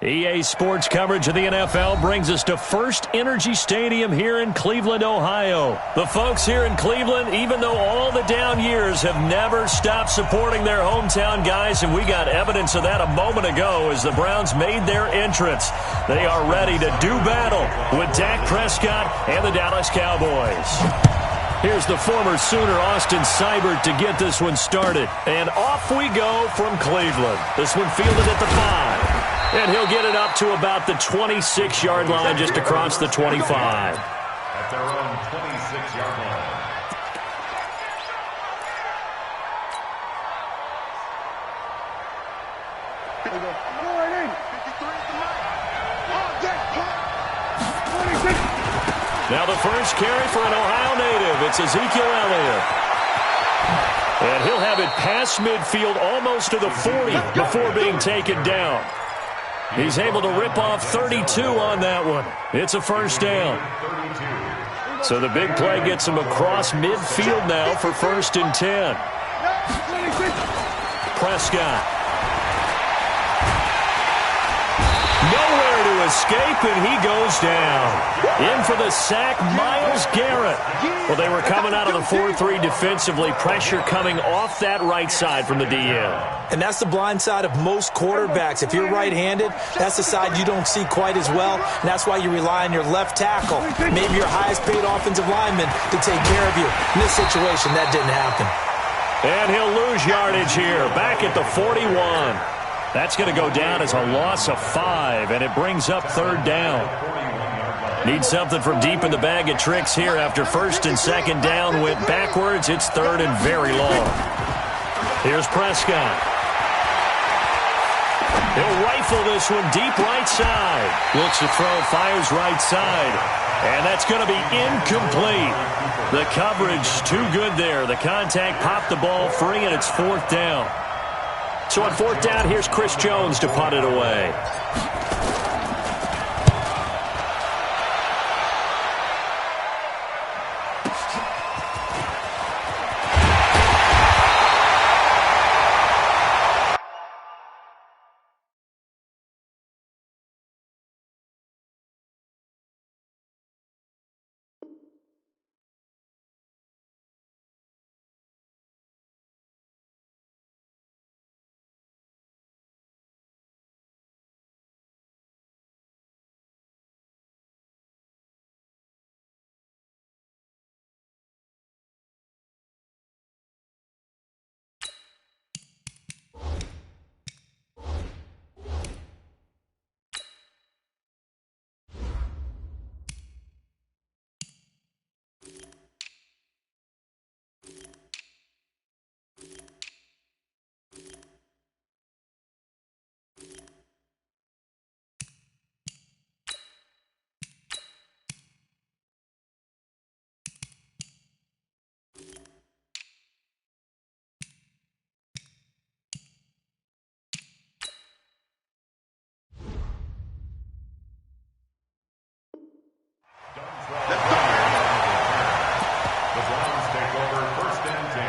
EA Sports coverage of the NFL brings us to First Energy Stadium here in Cleveland, Ohio. The folks here in Cleveland, even though all the down years, have never stopped supporting their hometown guys, and we got evidence of that a moment ago as the Browns made their entrance. They are ready to do battle with Dak Prescott and the Dallas Cowboys. Here's the former Sooner, Austin Seibert, to get this one started. And off we go from Cleveland. This one fielded at the 5. And he'll get it up to about the 26-yard line, just across the 25. At their own 26-yard line. Now the first carry for an Ohio native. It's Ezekiel Elliott. And he'll have it past midfield almost to the 40 before being taken down. He's able to rip off 32 on that one. It's a first down. So the big play gets him across midfield now for 1st and 10. Prescott. Nowhere to escape, and he goes down. In for the sack, Myles Garrett. Well, they were coming out of the 4-3 defensively. Pressure coming off that right side from the DN. And that's the blind side of most quarterbacks. If you're right-handed, that's the side you don't see quite as well, and that's why you rely on your left tackle, maybe your highest-paid offensive lineman, to take care of you. In this situation, that didn't happen. And he'll lose yardage here, back at the 41. That's going to go down as a loss of 5, and it brings up 3rd down. Need something from deep in the bag of tricks here after 1st and 2nd down went backwards. It's 3rd and very long. Here's Prescott. He'll rifle this one deep right side. Looks to throw, fires right side. And that's going to be incomplete. The coverage too good there. The contact popped the ball free, and it's 4th down. So on 4th down, here's Chris Jones to punt it away. The Browns take over 1st and 10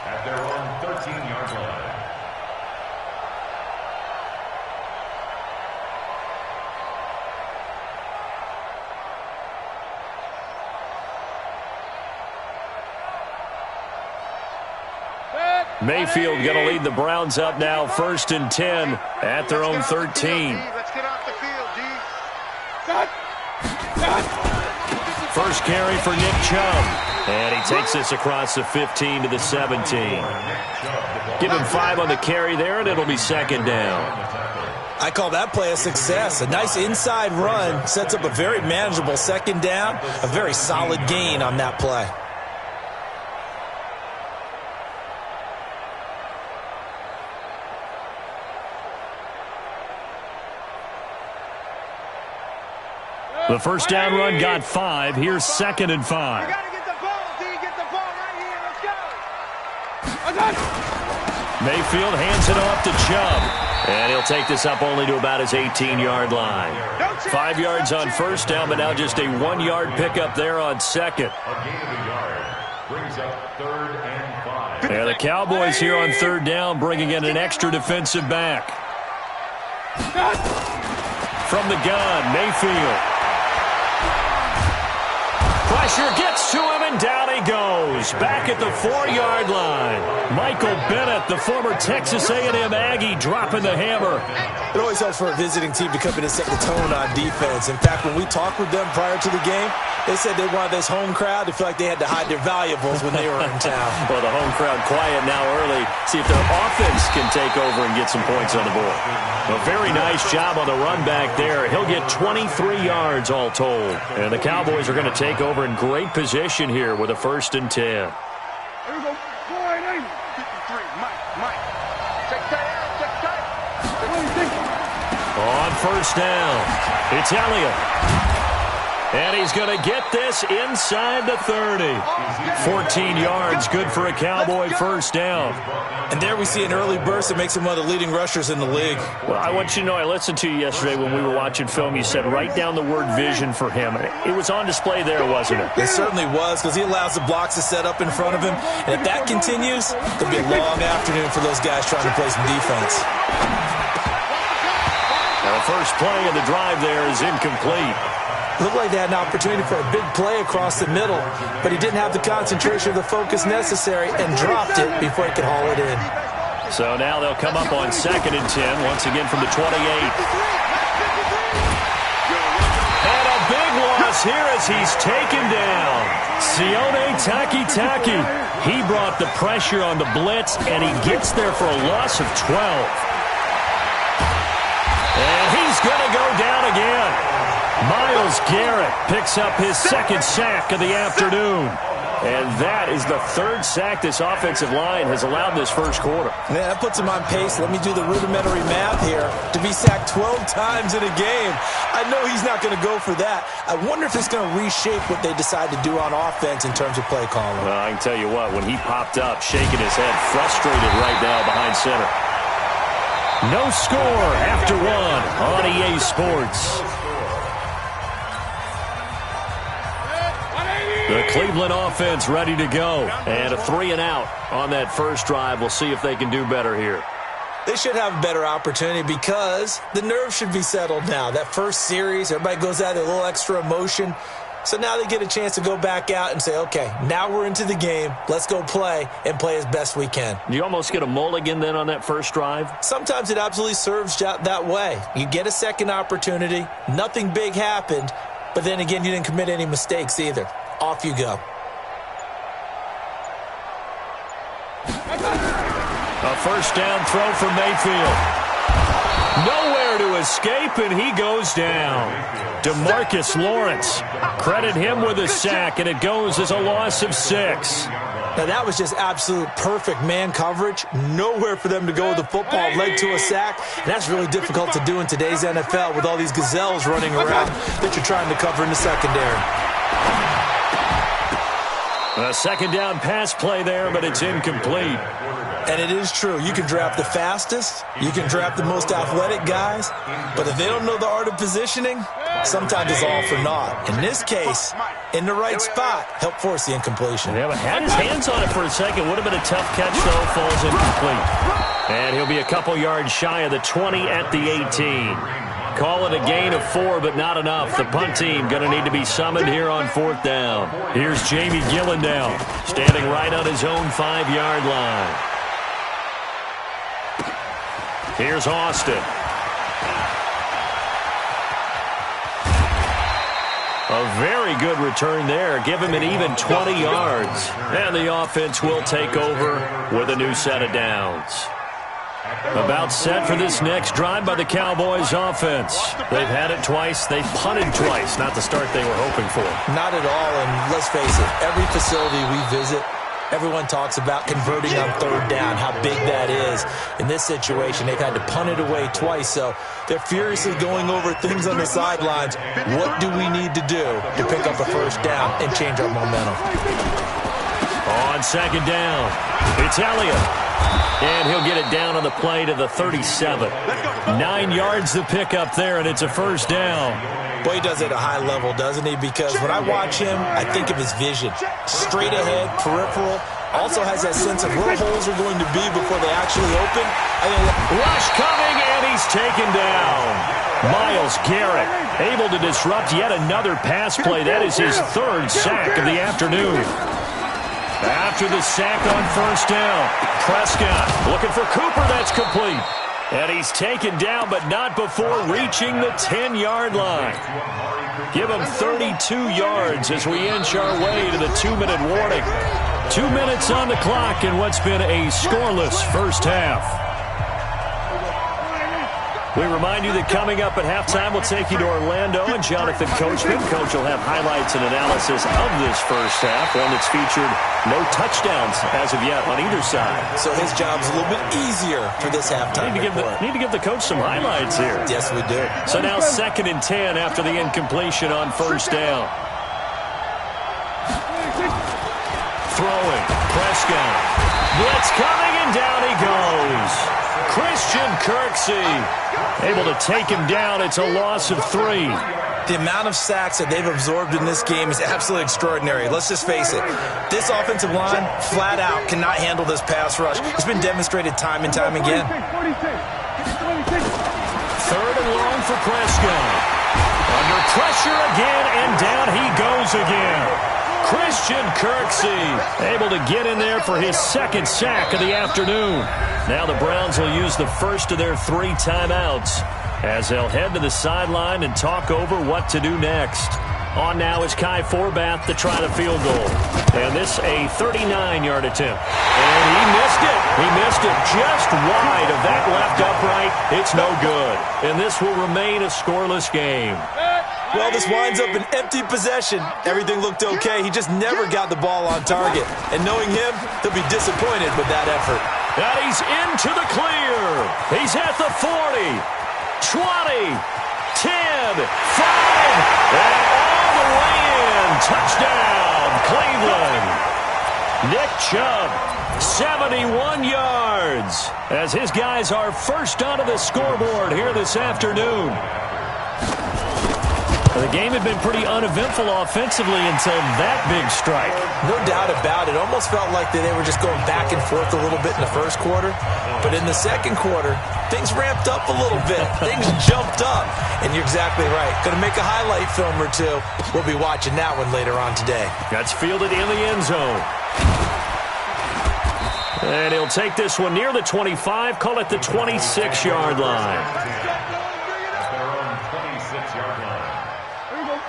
at their own 13-yard line. Mayfield going to lead the Browns up now, 1st and 10 at their own 13. Let's get off the field, D. First carry for Nick Chubb. And he takes this across the 15 to the 17. Give him 5 on the carry there, and it'll be 2nd down. I call that play a success. A nice inside run sets up a very manageable 2nd down, a very solid gain on that play. The first down run got 5. Here's 2nd and 5. You gotta get the ball, D. Get the ball right here. Let's go. Mayfield hands it off to Chubb. And he'll take this up only to about his 18-yard line. 5 yards on 1st down, but now just a 1-yard pickup there on 2nd. A gain of a yard brings up 3rd and 5. And the Cowboys here on 3rd down, bringing in an extra defensive back. from the gun. Mayfield. Pressure gets to him, and down he goes. Back at the 4-yard line. Michael Bennett, the former Texas A&M Aggie, dropping the hammer. It always helps for a visiting team to come in and set the tone on defense. In fact, when we talked with them prior to the game, they said they wanted this home crowd to feel like they had to hide their valuables when they were in town. Well, the home crowd quiet now early. See if their offense can take over and get some points on the board. A very nice job on the run back there. He'll get 23 yards all told. And the Cowboys are going to take over in great position here with a 1st and 10. Here we go. 480. 53. Mike. Check tight. What do you think? On 1st down, it's Elliott. And he's going to get this inside the 30. 14 yards, good for a Cowboy 1st down. And there we see an early burst that makes him one of the leading rushers in the league. Well, I want you to know, I listened to you yesterday when we were watching film. You said write down the word vision for him. It was on display there, wasn't it? It certainly was, because he allows the blocks to set up in front of him. And if that continues, it'll be a long afternoon for those guys trying to play some defense. Now, the first play of the drive there is incomplete. Looked like they had an opportunity for a big play across the middle, but he didn't have the concentration or the focus necessary and dropped it before he could haul it in. So now they'll come up on 2nd and 10, once again from the 28. And a big loss here as he's taken down. Sione Takitaki. He brought the pressure on the blitz, and he gets there for a loss of 12. And he's going to go down again. Myles Garrett picks up his 2nd sack of the afternoon. And that is the 3rd sack this offensive line has allowed this first quarter. Yeah, that puts him on pace. Let me do the rudimentary math here. To be sacked 12 times in a game, I know he's not going to go for that. I wonder if it's going to reshape what they decide to do on offense in terms of play calling. Well, I can tell you what, when he popped up, shaking his head, frustrated right now behind center. No score after 1 on EA Sports. The Cleveland offense ready to go. And a 3-and-out on that first drive. We'll see if they can do better here. They should have a better opportunity because the nerves should be settled now. That first series, everybody goes out with a little extra emotion. So now they get a chance to go back out and say, okay, now we're into the game. Let's go play and play as best we can. You almost get a mulligan then on that first drive? Sometimes it absolutely serves that way. You get a second opportunity. Nothing big happened. But then again, you didn't commit any mistakes either. Off you go. A 1st down throw for Mayfield. Nowhere to escape, and he goes down. DeMarcus Lawrence. Credit him with a sack, and it goes as a loss of 6. Now, that was just absolute perfect man coverage. Nowhere for them to go with the football, led to a sack. And that's really difficult to do in today's NFL with all these gazelles running around that you're trying to cover in the secondary. A 2nd down pass play there, but it's incomplete. And it is true. You can draft the fastest. You can draft the most athletic guys. But if they don't know the art of positioning, sometimes it's all for naught. In this case, in the right spot, help force the incompletion. Yeah, but had his hands on it for a second. Would have been a tough catch, though. Falls incomplete. And he'll be a couple yards shy of the 20 at the 18. Call it a gain of 4, but not enough. The punt team going to need to be summoned here on 4th down. Here's Jamie Gillen now, standing right on his own 5-yard line. Here's Austin. A very good return there. Give him an even 20 yards. And the offense will take over with a new set of downs. About set for this next drive by the Cowboys offense. They've had it twice. They've punted twice. Not the start they were hoping for. Not at all, and let's face it, every facility we visit, everyone talks about converting on 3rd down, how big that is. In this situation, they've had to punt it away twice, so they're furiously going over things on the sidelines. What do we need to do to pick up a 1st down and change our momentum? On 2nd down, it's Elliott. And he'll get it down on the play to the 37. 9 yards to pick up there, and it's a 1st down. Boy, he does it at a high level, doesn't he? Because when I watch him, I think of his vision. Straight ahead, peripheral, Also has that sense of where holes are going to be before they actually open. Rush coming, and he's taken down. Myles Garrett able to disrupt yet another pass play. That is his third sack of the afternoon. After the sack on first down, Prescott looking for Cooper. That's complete. And he's taken down, but not before reaching the 10-yard line. Give him 32 yards as we inch our way to the 2-minute warning. 2 minutes on the clock in what's been a scoreless first half. We remind you that coming up at halftime, we'll take you to Orlando and Jonathan Coachman. Coach will have highlights and analysis of this first half, one that's featured no touchdowns as of yet on either side. So his job's a little bit easier for this halftime Need to give the coach some highlights here. Yes, we do. So now 2nd and 10 after the incompletion on first down. Throwing, Prescott. Blitz coming, and down he goes. Christian Kirksey able to take him down. It's a loss of 3. The amount of sacks that they've absorbed in this game is absolutely extraordinary. Let's just face it. This offensive line, flat out, cannot handle this pass rush. It's been demonstrated time and time again. 3rd and long for Prescott. Under pressure again, and down he goes again. Christian Kirksey able to get in there for his 2nd sack of the afternoon. Now the Browns will use the first of their 3 timeouts as they'll head to the sideline and talk over what to do next. On now is Kai Forbath to try the field goal. And this a 39-yard attempt. And he missed it. He missed it just wide of that left upright. It's no good. And this will remain a scoreless game. Well, this winds up an empty possession. Everything looked okay. He just never got the ball on target. And knowing him, he'll be disappointed with that effort. And he's into the clear. He's at the 40, 20, 10, 5, and all the way in. Touchdown, Cleveland. Nick Chubb, 71 yards, as his guys are first onto the scoreboard here this afternoon. The game had been pretty uneventful offensively until that big strike. No doubt about it. Almost felt like they were just going back and forth a little bit in the first quarter. But in the second quarter, things ramped up a little bit. Things jumped up. And you're exactly right. Going to make a highlight film or two. We'll be watching that one later on today. That's fielded in the end zone. And he'll take this one near the 25, call it the 26-yard line.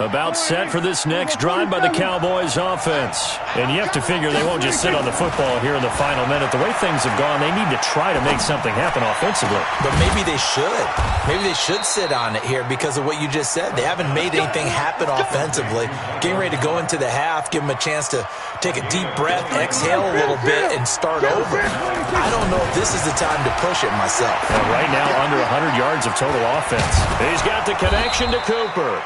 About set for this next drive by the Cowboys offense. And you have to figure they won't just sit on the football here in the final minute. The way things have gone, they need to try to make something happen offensively. But maybe they should. Maybe they should sit on it here because of what you just said. They haven't made anything happen offensively. Getting ready to go into the half, give them a chance to take a deep breath, exhale a little bit, and start over. I don't know if this is the time to push it myself. And right now, under 100 yards of total offense. He's got the connection to Cooper.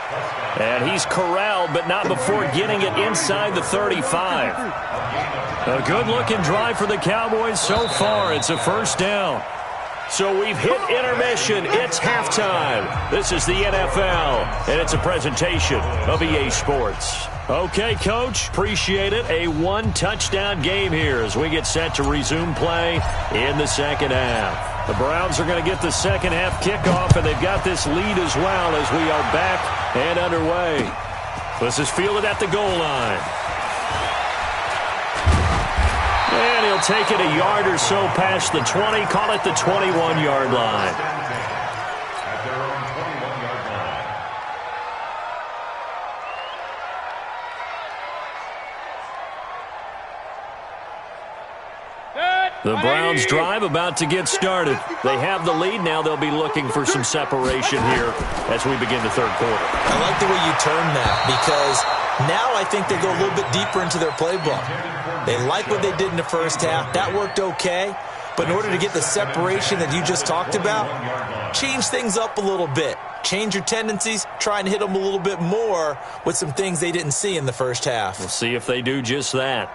And he's corralled, but not before getting it inside the 35. A good-looking drive for the Cowboys so far. It's a first down. So we've hit intermission. It's halftime. This is the NFL, and it's a presentation of EA Sports. Okay, Coach, appreciate it. A one-touchdown game here as we get set to resume play in the second half. The Browns are going to get the second half kickoff, and they've got this lead as well as we are back and underway. This is fielded at the goal line. And he'll take it a yard or so past the 20, call it the 21-yard line. The Browns drive about to get started. They have the lead. Now they'll be looking for some separation here as we begin the third quarter. I like the way you term that because now I think they go a little bit deeper into their playbook. They like what they did in the first half. That worked okay. But in order to get the separation that you just talked about, change things up a little bit. Change your tendencies. Try and hit them a little bit more with some things they didn't see in the first half. We'll see if they do just that.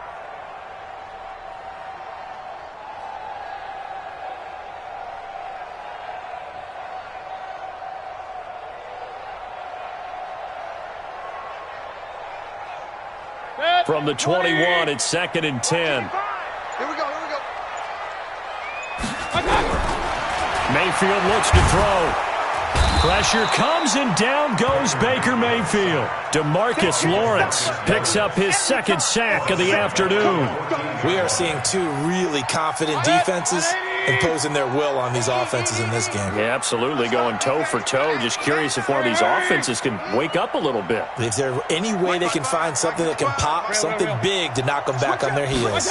From the 21, it's 2nd and 10. Mayfield looks to throw. Pressure comes, and down goes Baker Mayfield. DeMarcus Lawrence picks up his second sack of the afternoon. We are seeing two really confident defenses imposing their will on these offenses in this game. Yeah, absolutely, going toe for toe. Just curious if one of these offenses can wake up a little bit. Is there any way they can find something that can pop, something big to knock them back on their heels?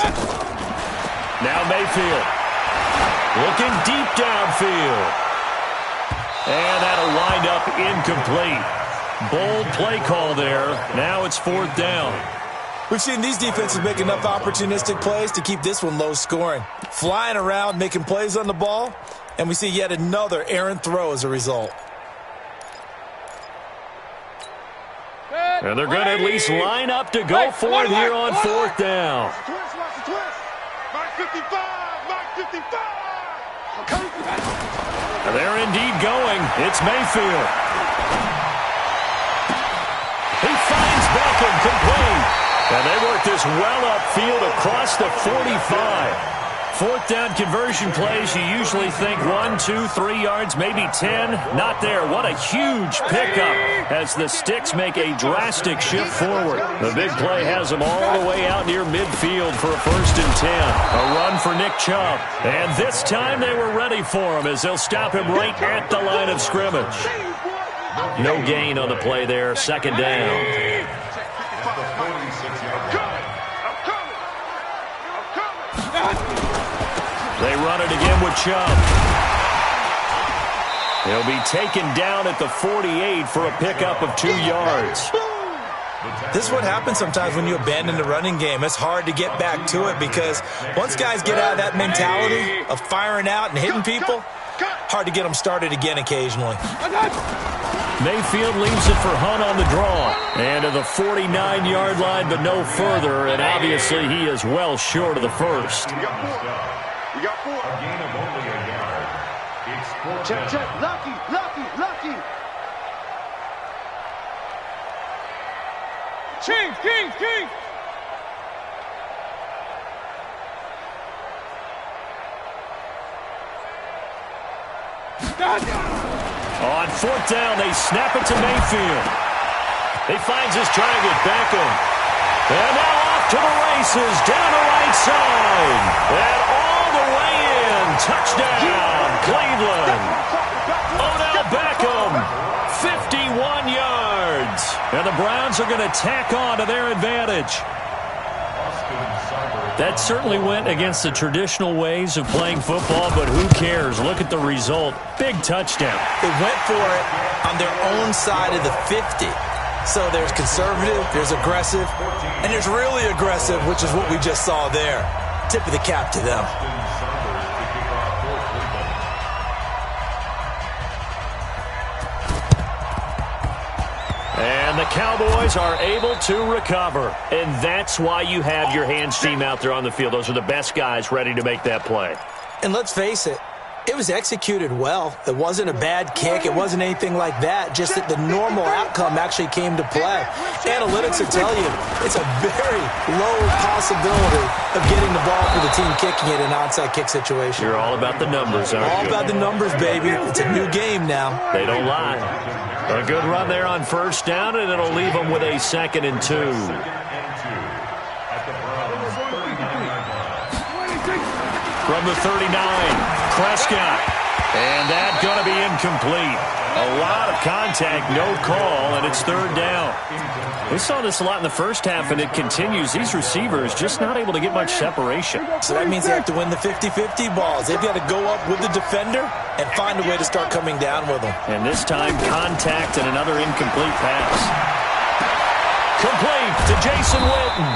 Now Mayfield looking deep downfield. And that'll wind up incomplete. Bold play call there. Now it's 4th down. We've seen these defenses make enough opportunistic plays to keep this one low scoring. Flying around, making plays on the ball, and we see yet another errant throw as a result. And they're going to at least line up to go for it here on 4th down. Mark 55! Mark 55! They're indeed going. It's Mayfield. He finds Beckham complete. And they work this well upfield across the 45. 4th down conversion plays, you usually think 1, 2, 3 yards, maybe 10. Not there. What a huge pickup as the Sticks make a drastic shift forward. The big play has them all the way out near midfield for a 1st and 10. A run for Nick Chubb. And this time they were ready for him as they'll stop him right at the line of scrimmage. No gain on the play there. 2nd down. They run it again with Chubb. He'll be taken down at the 48 for a pickup of 2 yards. This is what happens sometimes when you abandon the running game. It's hard to get back to it because once guys get out of that mentality of firing out and hitting people, hard to get them started again occasionally. Mayfield leaves it for Hunt on the draw. And to the 49-yard line, but no further. And obviously he is well short of the first. We got 4. A gain of only a yard. It's 4th Check, down. check. Lucky. King. On 4th down, they snap it to Mayfield. He finds his target, Beckham. And now off to the races, down the right side. And all the way in. Touchdown, Cleveland. Odell Beckham, 51 yards. And the Browns are going to tack on to their advantage. That certainly went against the traditional ways of playing football, but who cares? Look at the result. Big touchdown. They went for it on their own side of the 50. So there's conservative, there's aggressive, and there's really aggressive, which is what we just saw there. Tip of the cap to them. And the Cowboys are able to recover. And that's why you have your hands team out there on the field. Those are the best guys ready to make that play. And let's face it, it was executed well. It wasn't a bad kick. It wasn't anything like that. Just that the normal outcome actually came to play. Analytics will tell you it's a very low possibility of getting the ball for the team kicking it in an onside kick situation. You're all about the numbers, aren't you? All about the numbers, baby. It's a new game now. They don't lie. A good run there on 1st down, and it'll leave them with a 2nd and 2. From the 39, Prescott. And that's going to be incomplete. A lot of contact, no call, and it's 3rd down. We saw this a lot in the first half, and it continues. These receivers just not able to get much separation. So that means they have to win the 50-50 balls. They've got to go up with the defender and find a way to start coming down with them. And this time, contact and another incomplete pass. Complete to Jason Witten.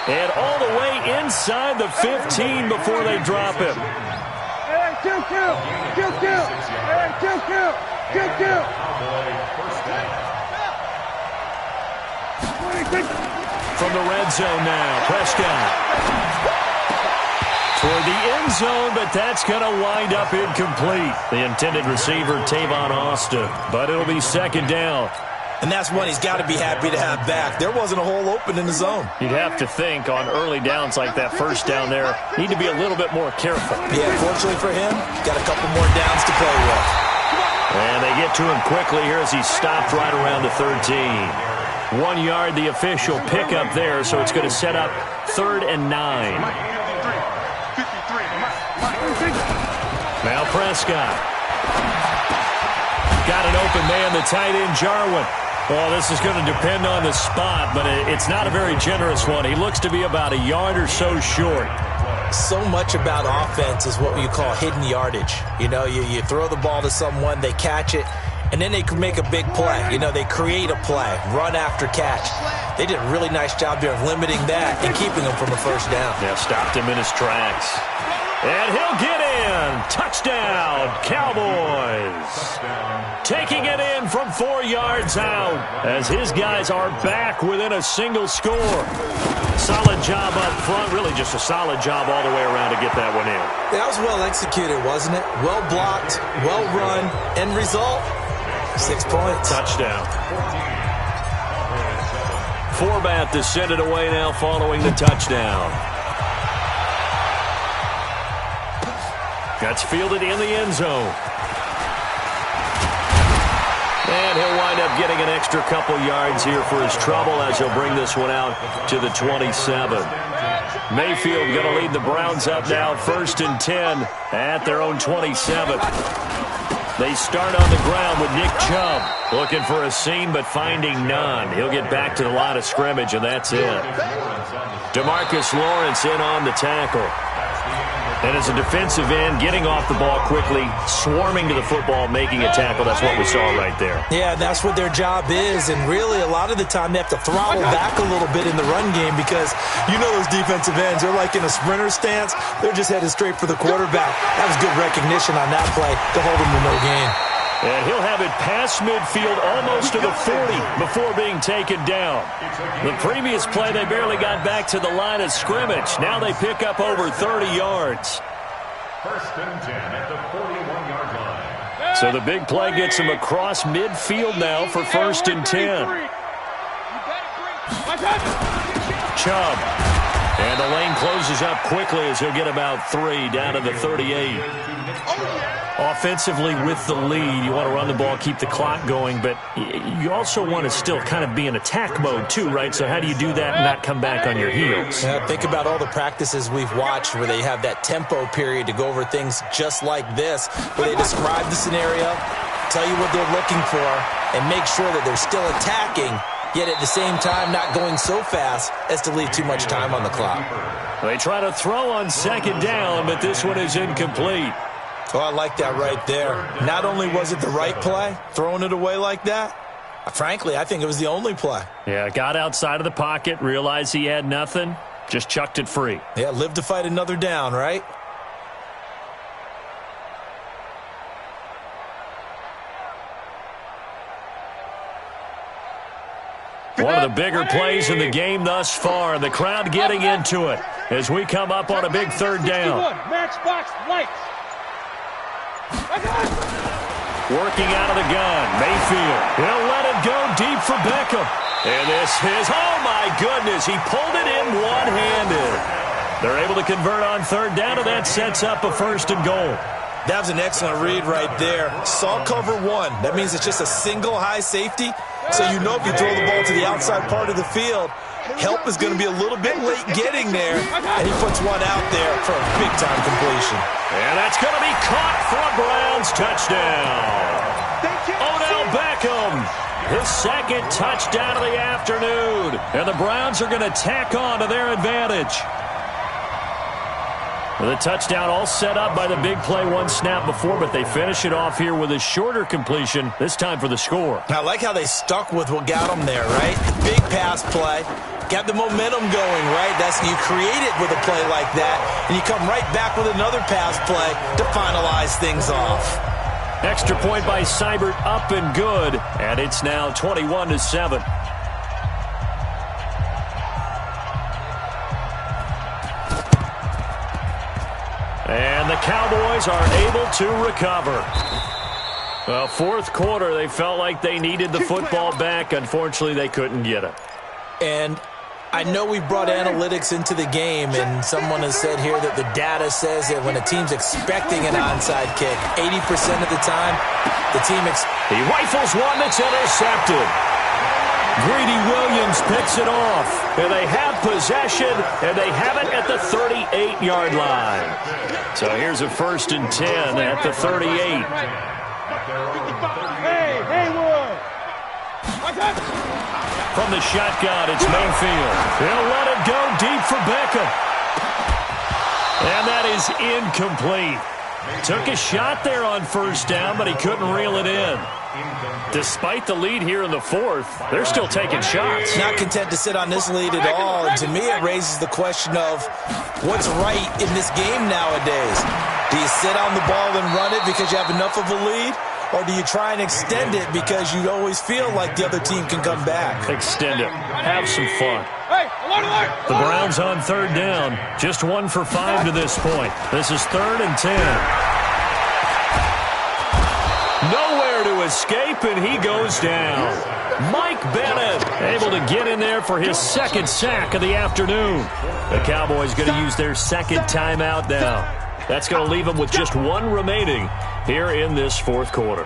And all the way inside the 15 before they drop him. Hey, kill. Hey, kill. From the red zone now, Prescott. Toward the end zone, but that's going to wind up incomplete. The intended receiver, Tavon Austin. But it'll be 2nd down. And that's one he's got to be happy to have back. There wasn't a hole open in the zone. You'd have to think on early downs like that first down there, need to be a little bit more careful. Yeah, fortunately for him, got a couple more downs to play with. And they get to him quickly here as he stopped right around the 13. 1 yard, the official pickup there, so it's going to set up 3rd and 9. Now Prescott. Got an open man, the tight end, Jarwin. Well, this is going to depend on the spot, but it's not a very generous one. He looks to be about a yard or so short. So much about offense is what you call hidden yardage. You know, you throw the ball to someone, they catch it, and then they can make a big play. You know, they create a play, run after catch. They did a really nice job there of limiting that and keeping him from a first down. Yeah, stopped him in his tracks. And he'll get in. Touchdown, Cowboys. Taking it in from 4 yards out as his guys are back within a single score. Solid job up front. Really just a solid job all the way around to get that one in. That was well executed, wasn't it? Well blocked, well run. End result, 6 points. Touchdown. Forbath to send it away now following the touchdown. That's fielded in the end zone. And he'll wind up getting an extra couple yards here for his trouble as he'll bring this one out to the 27. Mayfield going to lead the Browns up now, 1st and 10 at their own 27. They start on the ground with Nick Chubb looking for a seam but finding none. He'll get back to the line of scrimmage, and that's it. DeMarcus Lawrence in on the tackle. And as a defensive end, getting off the ball quickly, swarming to the football, making a tackle. That's what we saw right there. Yeah, that's what their job is. And really, a lot of the time, they have to throttle back a little bit in the run game because you know those defensive ends, they're like in a sprinter stance. They're just headed straight for the quarterback. That was good recognition on that play to hold him to no gain. And he'll have it past midfield almost to the 40 before being taken down. The previous play, they barely got back to the line of scrimmage. Now they pick up over 30 yards. 1st and 10 at the 41-yard line. So the big play gets him across midfield now for 1st and 10. Chubb. And the lane closes up quickly as he'll get about 3 down to the 38. Offensively with the lead, you want to run the ball, keep the clock going, but you also want to still kind of be in attack mode too, right? So how do you do that and not come back on your heels? Yeah, think about all the practices we've watched where they have that tempo period to go over things just like this, where they describe the scenario, tell you what they're looking for, and make sure that they're still attacking, yet at the same time not going so fast as to leave too much time on the clock. They try to throw on 2nd down, but this one is incomplete. Oh, I like that right there. Not only was it the right play, throwing it away like that, frankly, I think it was the only play. Yeah, got outside of the pocket, realized he had nothing, just chucked it free. Yeah, live to fight another down, right? One of the bigger plays in the game thus far. The crowd getting into it as we come up on a big 3rd down. Matchbox lights. Working out of the gun. Mayfield. He'll let it go deep for Beckham. And this is, oh my goodness, he pulled it in one-handed. They're able to convert on 3rd down, and that sets up a 1st and goal. That was an excellent read right there. Saw cover 1. That means it's just a single high safety. So you know if you throw the ball to the outside part of the field, help is going to be a little bit late getting there. And he puts one out there for a big-time completion. And that's going to be caught for a Browns touchdown. Odell Beckham, his 2nd touchdown of the afternoon. And the Browns are going to tack on to their advantage. The touchdown all set up by the big play 1 snap before, but they finish it off here with a shorter completion, this time for the score. I like how they stuck with what got them there, right? Big pass play. Got the momentum going, right? That's you create it with a play like that, and you come right back with another pass play to finalize things off. Extra point by Seibert, up and good, and it's now 21-7. And the Cowboys are able to recover. Well, fourth quarter, they felt like they needed the football back. Unfortunately, they couldn't get it. And I know we brought analytics into the game, and someone has said here that the data says that when a team's expecting an onside kick, 80% of the time, the team he rifles one that's intercepted. Greedy Williams picks it off, and they have possession, and they have it at the 38-yard line. So here's a 1st and 10 at the 38. Hey, Haywood! From the shotgun, it's Mayfield. He'll let it go deep for Beckham. And that is incomplete. Took a shot there on 1st down, but he couldn't reel it in. Despite the lead here in the 4th, they're still taking shots. Not content to sit on this lead at all. And to me, it raises the question of what's right in this game nowadays. Do you sit on the ball and run it because you have enough of a lead? Or do you try and extend it because you always feel like the other team can come back? Extend it. Have some fun. The Browns on 3rd down. Just 1 for 5 to this point. This is 3rd and 10. Nowhere to escape, and he goes down. Mike Bennett able to get in there for his 2nd sack of the afternoon. The Cowboys going to use their 2nd timeout now. That's going to leave them with just 1 remaining here in this 4th quarter.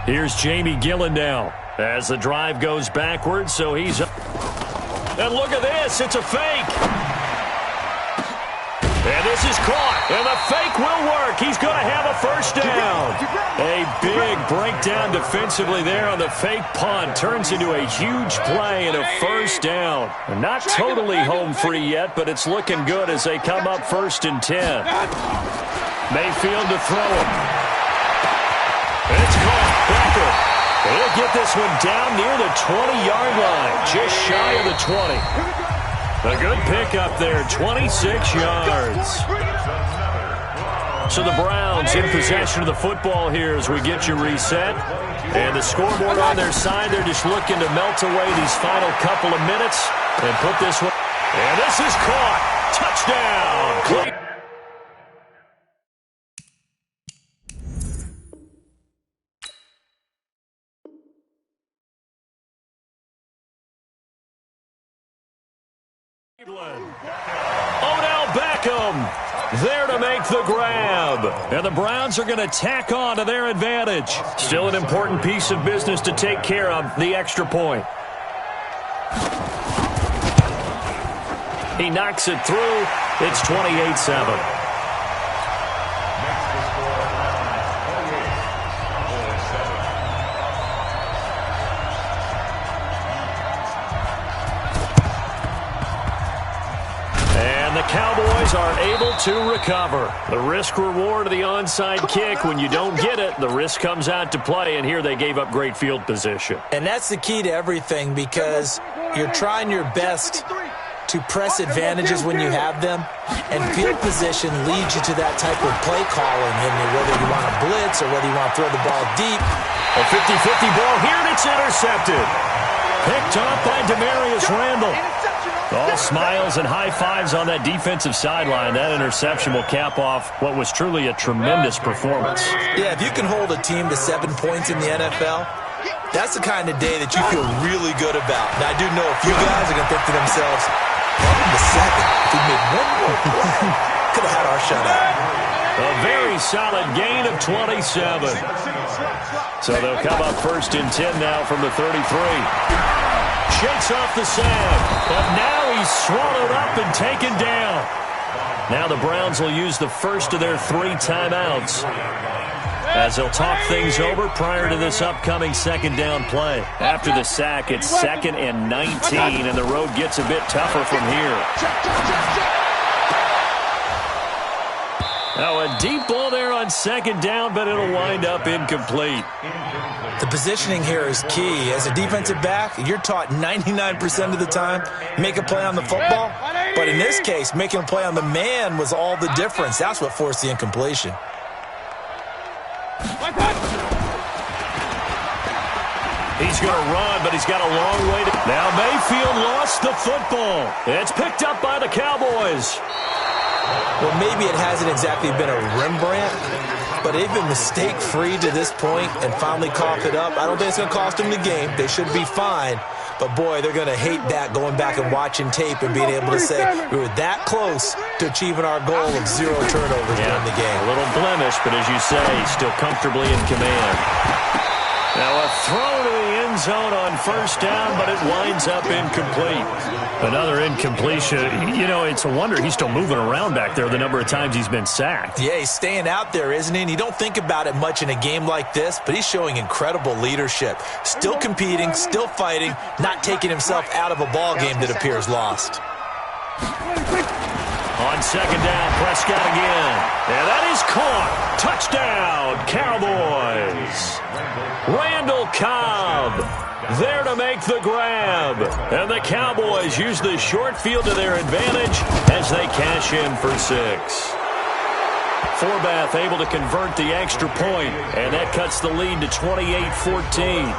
Here's Jamie Gillen now as the drive goes backwards, so he's up. And look at this, it's a fake. And this is caught, and the fake will work. He's going to have a 1st down. A big breakdown defensively there on the fake punt. Turns into a huge play and a 1st down. Not totally home free yet, but it's looking good as they come up 1st and 10. Mayfield to throw it. It's caught. Becker. He'll get this one down near the 20-yard line, just shy of the 20. A good pickup there, 26 yards. So the Browns in possession of the football here as we get you reset. And the scoreboard on their side, they're just looking to melt away these final couple of minutes and put this one. And this is caught. Touchdown. Odell Beckham there to make the grab. And the Browns are going to tack on to their advantage. Still an important piece of business to take care of, the extra point. He knocks it through. It's 28-7. Cowboys are able to recover. The risk-reward of the onside kick, when you don't get it, the risk comes out to play, and here they gave up great field position. And that's the key to everything because you're trying your best to press advantages when you have them, and field position leads you to that type of play calling, and whether you want to blitz or whether you want to throw the ball deep. A 50-50 ball here, and it's intercepted. Picked off by Demarius Randall. All smiles and high fives on that defensive sideline. That interception will cap off what was truly a tremendous performance. Yeah, if you can hold a team to 7 points in the NFL, that's the kind of day that you feel really good about. Now, I do know a few guys are going to think to themselves, welcome to 7. If we made one more play, could have had our shutout. A very solid gain of 27. So they'll come up 1st and 10 now from the 33. Shakes off the sand, but now he's swallowed up and taken down. Now the Browns will use the first of their 3 timeouts as they'll talk things over prior to this upcoming 2nd down play. After the sack, it's 2nd and 19, and the road gets a bit tougher from here. Now a deep ball there on 2nd down, but it'll wind up incomplete. The positioning here is key. As a defensive back, you're taught 99% of the time, make a play on the football. But in this case, making a play on the man was all the difference. That's what forced the incompletion. He's going to run, but he's got a long way to... Now Mayfield lost the football. It's picked up by the Cowboys. Well, maybe it hasn't exactly been a Rembrandt, but they've been mistake-free to this point and finally cough it up. I don't think it's going to cost them the game. They should be fine. But, boy, they're going to hate that, going back and watching tape and being able to say we were that close to achieving our goal of 0 turnovers during the game. A little blemish, but as you say, still comfortably in command. Now a throw to the end zone on first down, but it winds up incomplete. Another incompletion. You know, it's a wonder he's still moving around back there the number of times he's been sacked. Yeah, he's staying out there, isn't he? And you don't think about it much in a game like this, but he's showing incredible leadership. Still competing, still fighting, not taking himself out of a ball game that appears lost. On second down, Prescott again. And that is caught. Touchdown, Cowboys. Randall Cobb there to make the grab. And the Cowboys use the short field to their advantage as they cash in for 6. Forbath able to convert the extra point, and that cuts the lead to 28-14.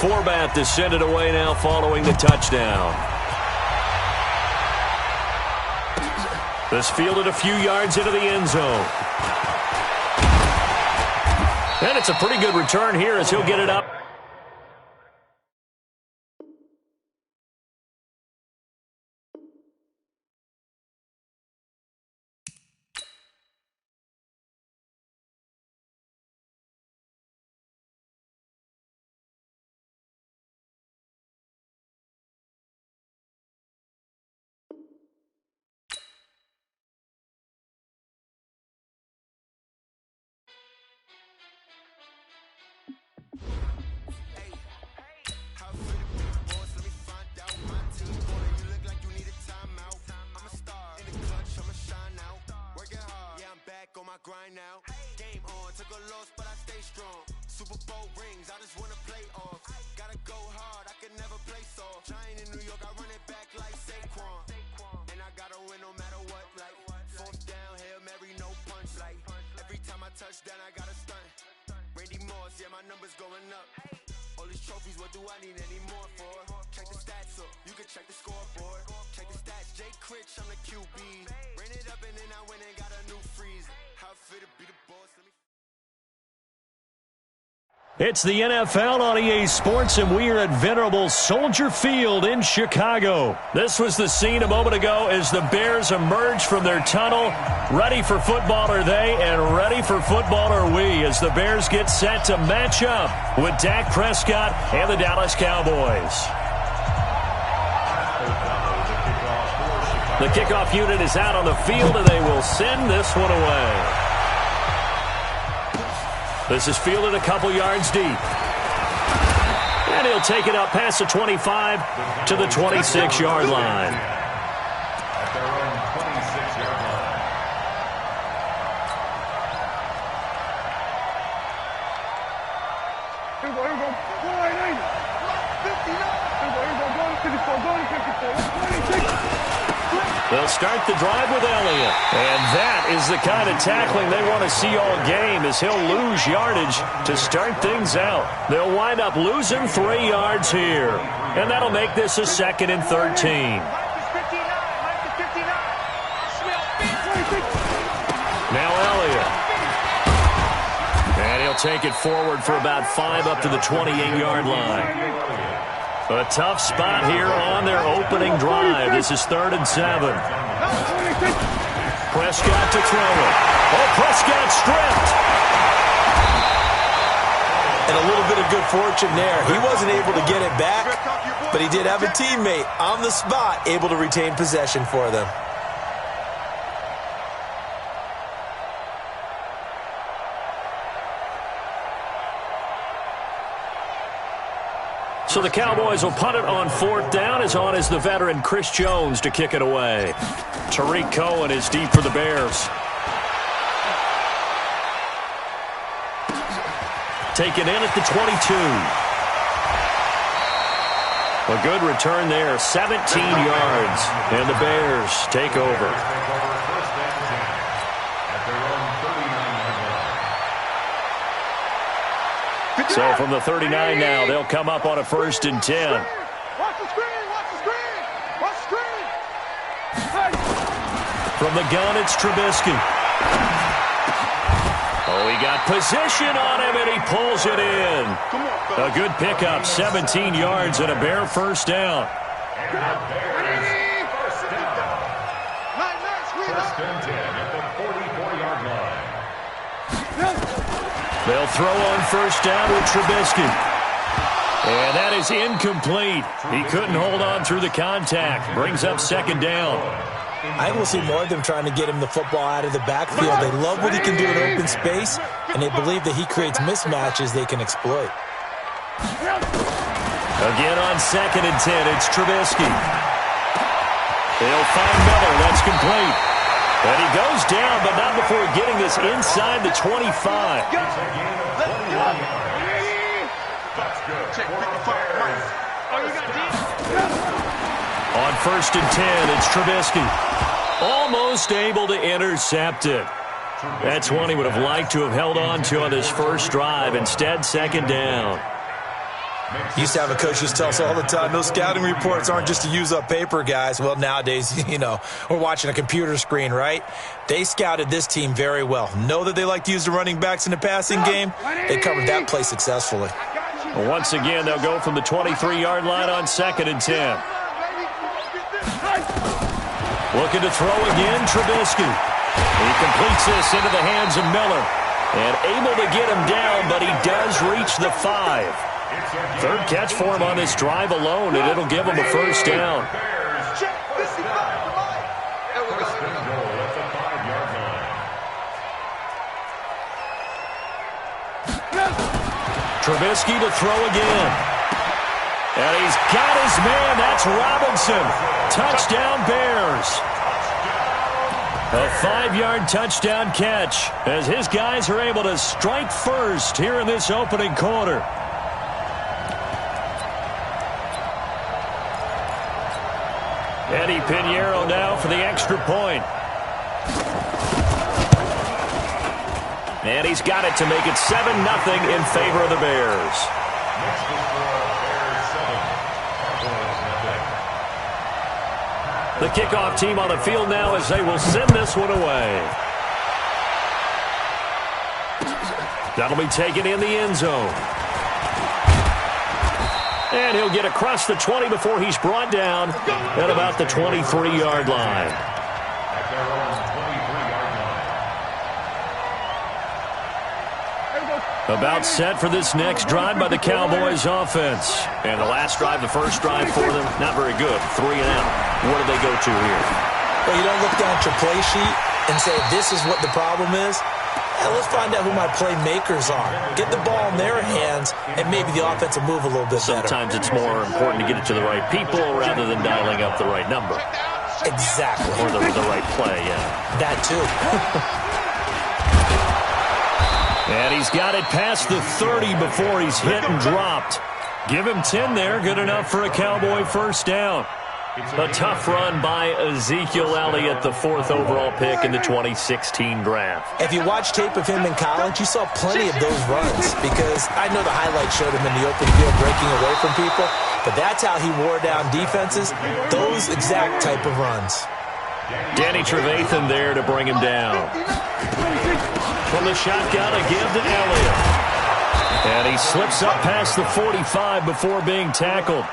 Forbath is sent it away now following the touchdown. This fielded a few yards into the end zone. And it's a pretty good return here as he'll get it up. Grind now, game on, took a loss, but I stay strong. Super Bowl rings, I just wanna play off. Gotta go hard, I can never play soft. Giant in New York, I run it back like Saquon. And I gotta win no matter what, like 4th down, Hail Mary, no punch. Like every time I touch down, I gotta stunt. Randy Moss, yeah, my numbers going up. All these trophies, what do I need any more for? Check the stats up, you can check the scoreboard. Check the stats, Jay Critch, I'm the QB. Ran it up and then I went and got a new freeze. How fit to be the boss, let me... It's the NFL on EA Sports, and we are at venerable Soldier Field in Chicago. This was the scene a moment ago as the Bears emerged from their tunnel. Ready for football are they, and ready for football are we, as the Bears get set to match up with Dak Prescott and the Dallas Cowboys. The kickoff unit is out on the field, and they will send this one away. This is fielded a couple yards deep. And he'll take it up past the 25 to the 26-yard line. At their own 26-yard line. Here we go. Go right, 59. Here we go. Go to 54. Go to 56. They'll start the drive with Elliott. And that is the kind of tackling they want to see all game, as he'll lose yardage to start things out. They'll wind up losing 3 yards here. And that'll make this a 2nd and 13. Now Elliott. And he'll take it forward for about 5 up to the 28-yard line. A tough spot here on their opening drive. This is 3rd and 7. Prescott to throw it. Oh, Prescott stripped. And a little bit of good fortune there. He wasn't able to get it back, but he did have a teammate on the spot able to retain possession for them. So the Cowboys will punt it on 4th down. As on is the veteran Chris Jones to kick it away. Tariq Cohen is deep for the Bears. Taken in at the 22. A good return there, 17 yards. And the Bears take over. At their own 39-yard line. So from the 39 now, they'll come up on a 1st and 10. Watch the screen, watch the screen, watch the screen. From the gun, it's Trubisky. Oh, he got position on him, and he pulls it in. A good pickup, 17 yards and a Bear 1st down. First and 10 at the 44-yard line. They'll throw on 1st down with Trubisky. And that is incomplete. He couldn't hold on through the contact. Brings up 2nd down. I think we'll see more of them trying to get him the football out of the backfield. They love what he can do in open space, and they believe that he creates mismatches they can exploit. Again on 2nd and 10, it's Trubisky. They'll find Miller. That's complete. And he goes down, but not before getting this inside the 25. On 1st and 10, it's Trubisky. Almost able to intercept it. That's one he would have liked to have held on to on his first drive. Instead, 2nd down. Used to have a coach who tell us all the time, those scouting reports aren't just to use up paper, guys. Well, nowadays, we're watching a computer screen, right? They scouted this team very well. Know that they like to use the running backs in the passing game. They covered that play successfully. Once again, they'll go from the 23-yard line on 2nd and 10. Looking to throw again, Trubisky. He completes this into the hands of Miller. And able to get him down, but he does reach the 5. 3rd catch for him on this drive alone, and it'll give him a 1st down. Trubisky to throw again. And he's got his man. That's Robinson. Touchdown, Bears. A 5-yard touchdown catch as his guys are able to strike first here in this opening quarter. Eddie Pinheiro now for the extra point. And he's got it to make it 7-0 in favor of the Bears. The kickoff team on the field now as they will send this one away. That'll be taken in the end zone. And he'll get across the 20 before he's brought down at about the 23-yard line. About set for this next drive by the Cowboys offense. And the last drive, the first drive for them, not very good. 3 and out. What do they go to here? Well, you don't look down at your play sheet and say, this is what the problem is. And let's find out who my playmakers are. Get the ball in their hands, and maybe the offense will move a little bit better. Sometimes it's more important to get it to the right people rather than dialing up the right number. Exactly. Or the right play, yeah. That too. And he's got it past the 30 before he's hit and dropped. Give him 10 there, good enough for a Cowboy 1st down. A tough run by Ezekiel Elliott, the 4th overall pick in the 2016 draft. If you watch tape of him in college, you saw plenty of those runs because I know the highlights showed him in the open field breaking away from people, but that's how he wore down defenses, those exact type of runs. Danny Trevathan there to bring him down. From the shotgun, a give to Elliott. And he slips up past the 45 before being tackled.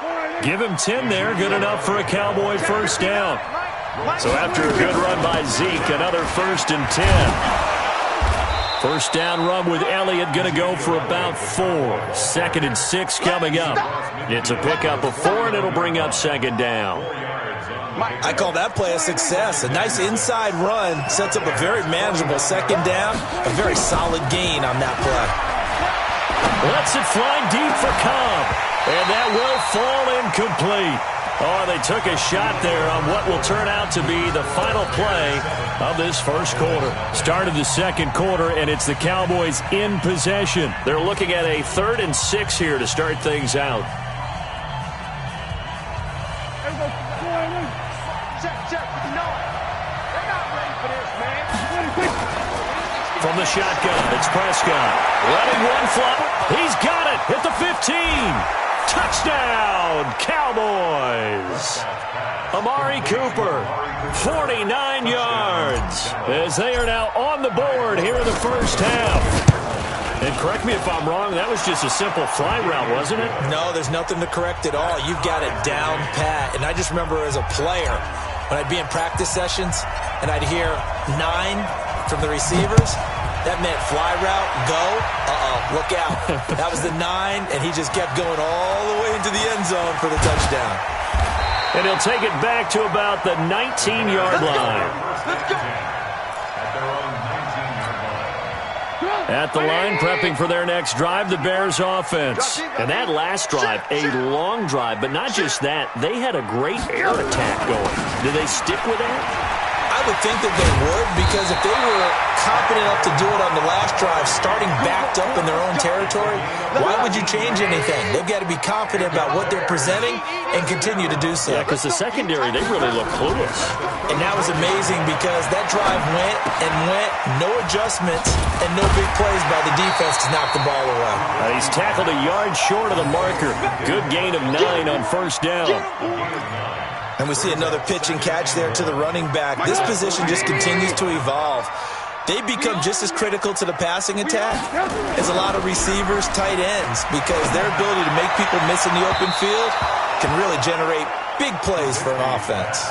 Give him 10 there, good enough for a Cowboy 1st down. So after a good run by Zeke, another 1st and 10. 1st down run with Elliott, going to go for about 4. 2nd and 6 coming up. It's a pickup of 4, and it'll bring up 2nd down. I call that play a success. A nice inside run sets up a very manageable 2nd down, a very solid gain on that play. Lets it fly deep for Cobb. And that will fall incomplete. Oh, they took a shot there on what will turn out to be the final play of this first quarter. Start of the second quarter, and it's the Cowboys in possession. They're looking at a 3rd and 6 here to start things out. From the shotgun, it's Prescott. Letting one fly. He's got it at the 15. Touchdown, Cowboys. Amari Cooper, 49 yards, as they are now on the board here in the first half. And correct me if I'm wrong, that was just a simple fly route, wasn't it? No, there's nothing to correct at all. You've got it down pat. And I just remember as a player, when I'd be in practice sessions and I'd hear 9 from the receivers, that meant fly route, go, look out. That was the 9, and he just kept going all the way into the end zone for the touchdown. And he'll take it back to about the 19-yard line. Let's go. At their own 19-yard line. At the line, prepping for their next drive, the Bears offense. And that last drive, a long drive, but not just that. They had a great air attack going. Do they stick with that? I would think that they would, because if they were confident enough to do it on the last drive, starting backed up in their own territory, why would you change anything? They've got to be confident about what they're presenting and continue to do so. Yeah, because the secondary, they really look clueless. And that was amazing because that drive went and went, no adjustments, and no big plays by the defense to knock the ball away. He's tackled a yard short of the marker. Good gain of 9 on first down. And we see another pitch and catch there to the running back. This position just continues to evolve. They become just as critical to the passing attack as a lot of receivers, tight ends, because their ability to make people miss in the open field can really generate big plays for an offense.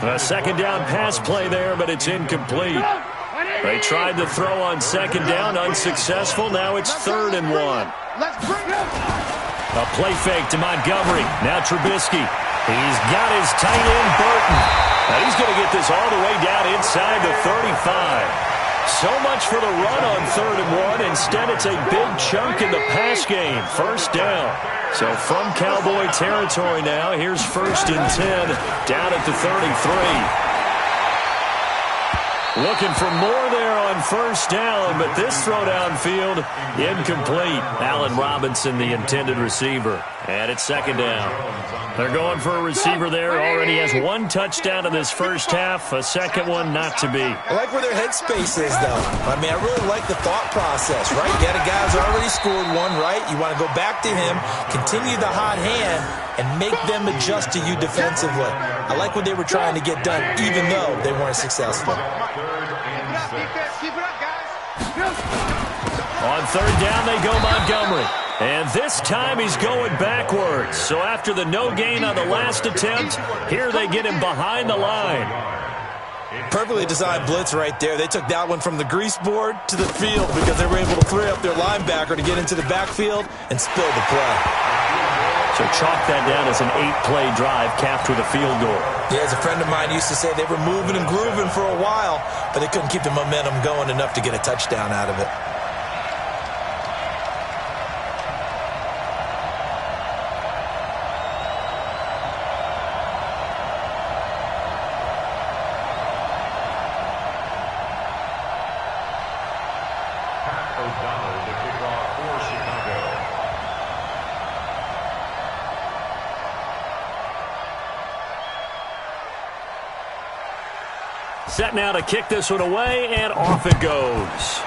A second down pass play there, but it's incomplete. They tried to throw on second down, unsuccessful. Now it's 3rd and 1. A play fake to Montgomery. Now Trubisky. He's got his tight end, Burton. Now he's going to get this all the way down inside the 35. So much for the run on 3rd and 1. Instead, it's a big chunk in the pass game. First down. So from Cowboy territory now, here's 1st and 10 down at the 33. Looking for more there on first down, but this throw downfield, incomplete. Allen Robinson, the intended receiver. And it's 2nd down. They're going for a receiver there. Already has 1 touchdown in this first half. A second one not to be. I like where their headspace is, though. I mean, I really like the thought process, right? You got a guy who's already scored 1, right? You want to go back to him, continue the hot hand, and make them adjust to you defensively. I like what they were trying to get done, even though they weren't successful. On 3rd down, they go Montgomery. And this time he's going backwards. So after the no gain on the last attempt, here they get him behind the line. Perfectly designed blitz right there. They took that one from the grease board to the field because they were able to free up their linebacker to get into the backfield and spill the play. So chalk that down as an 8-play drive capped with a field goal. Yeah, as a friend of mine used to say, they were moving and grooving for a while, but they couldn't keep the momentum going enough to get a touchdown out of it. Set now to kick this one away, and off it goes.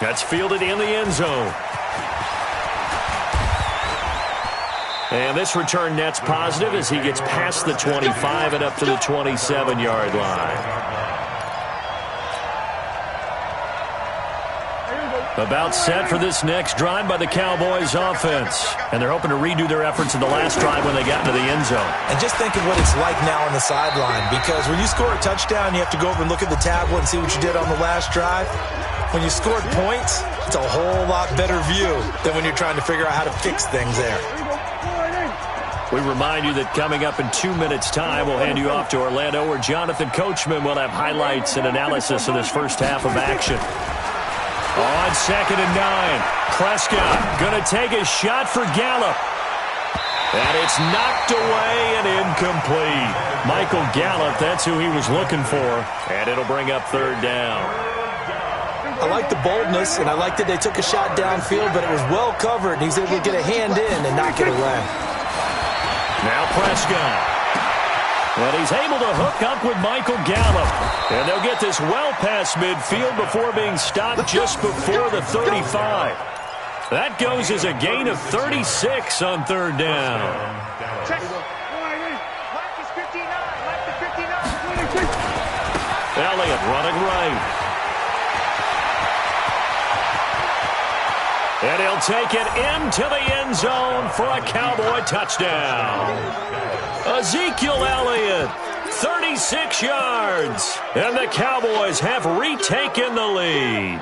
That's fielded in the end zone. And this return net's positive as he gets past the 25 and up to the 27-yard line. About set for this next drive by the Cowboys offense. And they're hoping to redo their efforts in the last drive when they got into the end zone. And just think of what it's like now on the sideline, because when you score a touchdown, you have to go over and look at the tablet and see what you did on the last drive. When you scored points, it's a whole lot better view than when you're trying to figure out how to fix things there. We remind you that coming up in 2 minutes' time, we'll hand you off to Orlando, where Jonathan Coachman will have highlights and analysis of this first half of action. On 2nd and 9, Prescott going to take a shot for Gallup. And it's knocked away and incomplete. Michael Gallup, that's who he was looking for. And it'll bring up 3rd down. I like the boldness, and I like that they took a shot downfield, but it was well covered, and he's able to get a hand in and knock it away. Now Prescott. And he's able to hook up with Michael Gallup. And they'll get this well past midfield before being stopped just before the 35. That goes as a gain of 36 on third down. Elliott running right. And he'll take it into the end zone for a Cowboy touchdown. Ezekiel Elliott, 36 yards. And the Cowboys have retaken the lead.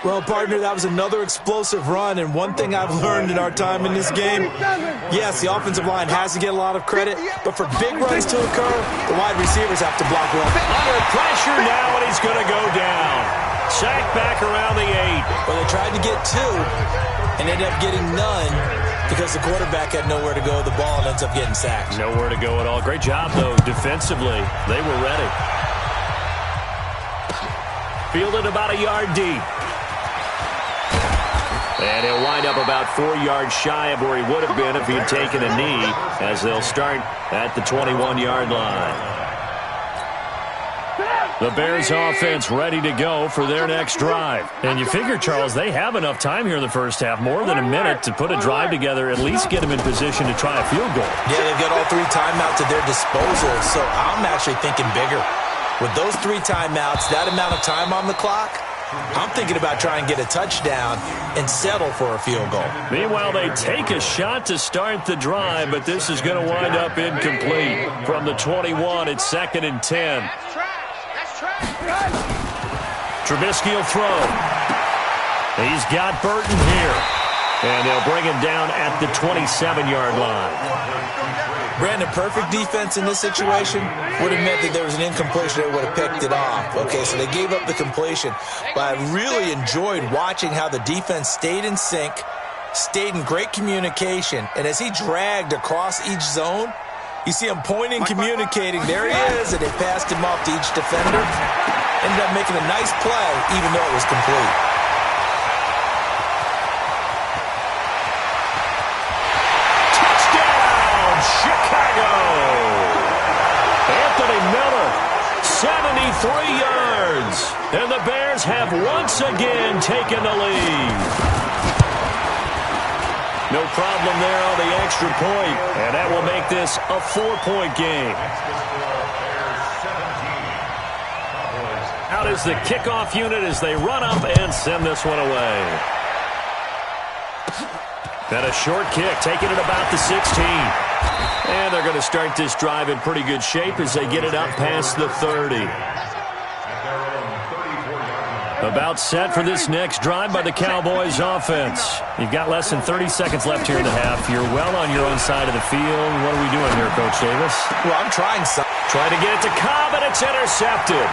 Well, partner, that was another explosive run, and one thing I've learned in our time in this game, yes, the offensive line has to get a lot of credit, but for big runs to occur, the wide receivers have to block well. Under pressure now, and he's going to go down. Sacked back around the 8. Well, they tried to get 2 and ended up getting none because the quarterback had nowhere to go with the ball and ends up getting sacked. Nowhere to go at all. Great job, though, defensively. They were ready. Fielded about a yard deep. And he'll wind up about 4 yards shy of where he would have been if he had taken a knee, as they'll start at the 21-yard line. The Bears offense ready to go for their next drive. And you figure, Charles, they have enough time here in the first half, more than a minute, to put a drive together, at least get them in position to try a field goal. Yeah, they've got all 3 timeouts at their disposal, so I'm actually thinking bigger. With those 3 timeouts, that amount of time on the clock, I'm thinking about trying to get a touchdown and settle for a field goal. Meanwhile, they take a shot to start the drive, but this is going to wind up incomplete. From the 21, it's 2nd and 10. Trubisky will throw. He's got Burton here. And they'll bring him down at the 27-yard line. Brandon, perfect defense in this situation would have meant that there was an incompletion that would have picked it off. Okay, so they gave up the completion. But I really enjoyed watching how the defense stayed in sync, stayed in great communication, and as he dragged across each zone, you see him pointing, communicating. There he is, and they passed him off to each defender. Ended up making a nice play, even though it was complete. Chicago. Anthony Miller, 73 yards. And the Bears have once again taken the lead. No problem there on the extra point. And that will make this a 4-point game. Out is the kickoff unit as they run up and send this one away. Then a short kick, taking it about the 16. And they're going to start this drive in pretty good shape as they get it up past the 30. About set for this next drive by the Cowboys offense. You've got less than 30 seconds left here in the half. You're well on your own side of the field. What are we doing here, Coach Davis? Well, I'm trying something. Trying to get it to Cobb, and it's intercepted.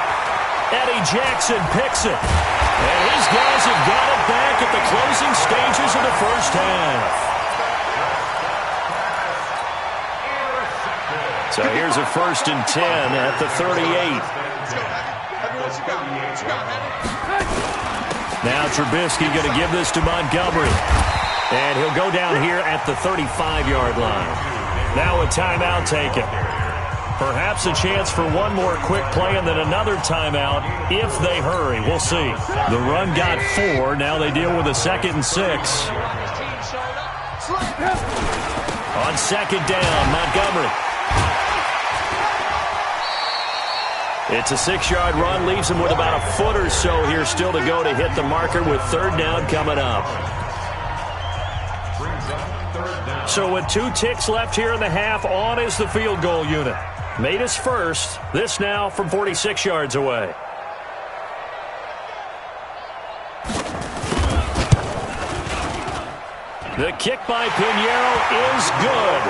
Eddie Jackson picks it. And his guys have got it back at the closing stages of the first half. So here's a 1st and 10 at the 38. Now Trubisky going to give this to Montgomery. And he'll go down here at the 35-yard line. Now a timeout taken. Perhaps a chance for one more quick play and then another timeout if they hurry. We'll see. The run got 4. Now they deal with a 2nd and 6. On 2nd down, Montgomery. It's a 6-yard run, leaves him with about a foot or so here still to go to hit the marker with 3rd down coming up. So with 2 ticks left here in the half, on is the field goal unit. Made his first, this now from 46 yards away. The kick by Pinheiro is good.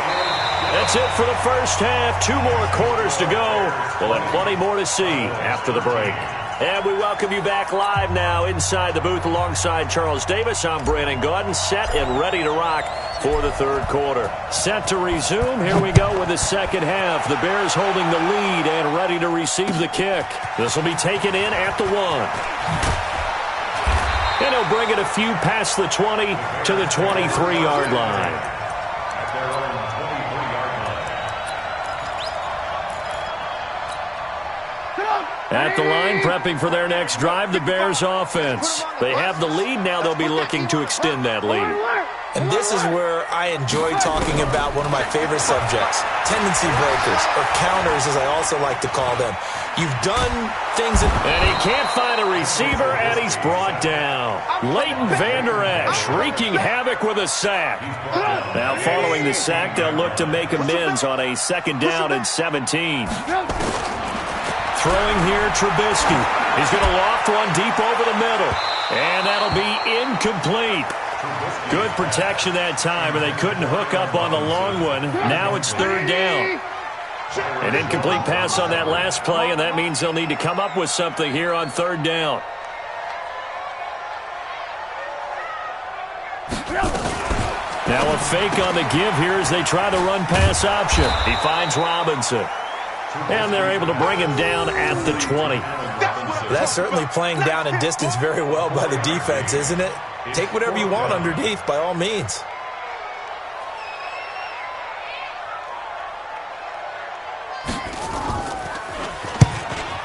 That's it for the first half. 2 more quarters to go. We'll have plenty more to see after the break. And we welcome you back live now inside the booth alongside Charles Davis. I'm Brandon Gaudin, set and ready to rock for the 3rd quarter. Set to resume. Here we go with the 2nd half. The Bears holding the lead and ready to receive the kick. This will be taken in at the 1. And he'll bring it a few past the 20 to the 23-yard line. At the line, prepping for their next drive, the Bears offense. They have the lead now. They'll be looking to extend that lead. And this is where I enjoy talking about one of my favorite subjects, tendency breakers, or counters as I also like to call them. You've done things... And he can't find a receiver, and he's brought down. Leighton Vander Esch wreaking havoc with a sack. Now following the sack, they'll look to make amends on a 2nd down and 17. Throwing here, Trubisky. He's going to loft one deep over the middle. And that'll be incomplete. Good protection that time, and they couldn't hook up on the long one. Now it's 3rd down. An incomplete pass on that last play, and that means they'll need to come up with something here on 3rd down. Now a fake on the give here as they try the run-pass option. He finds Robinson. And they're able to bring him down at the 20. That's certainly playing down and distance very well by the defense, isn't it? Take whatever you want underneath, by all means.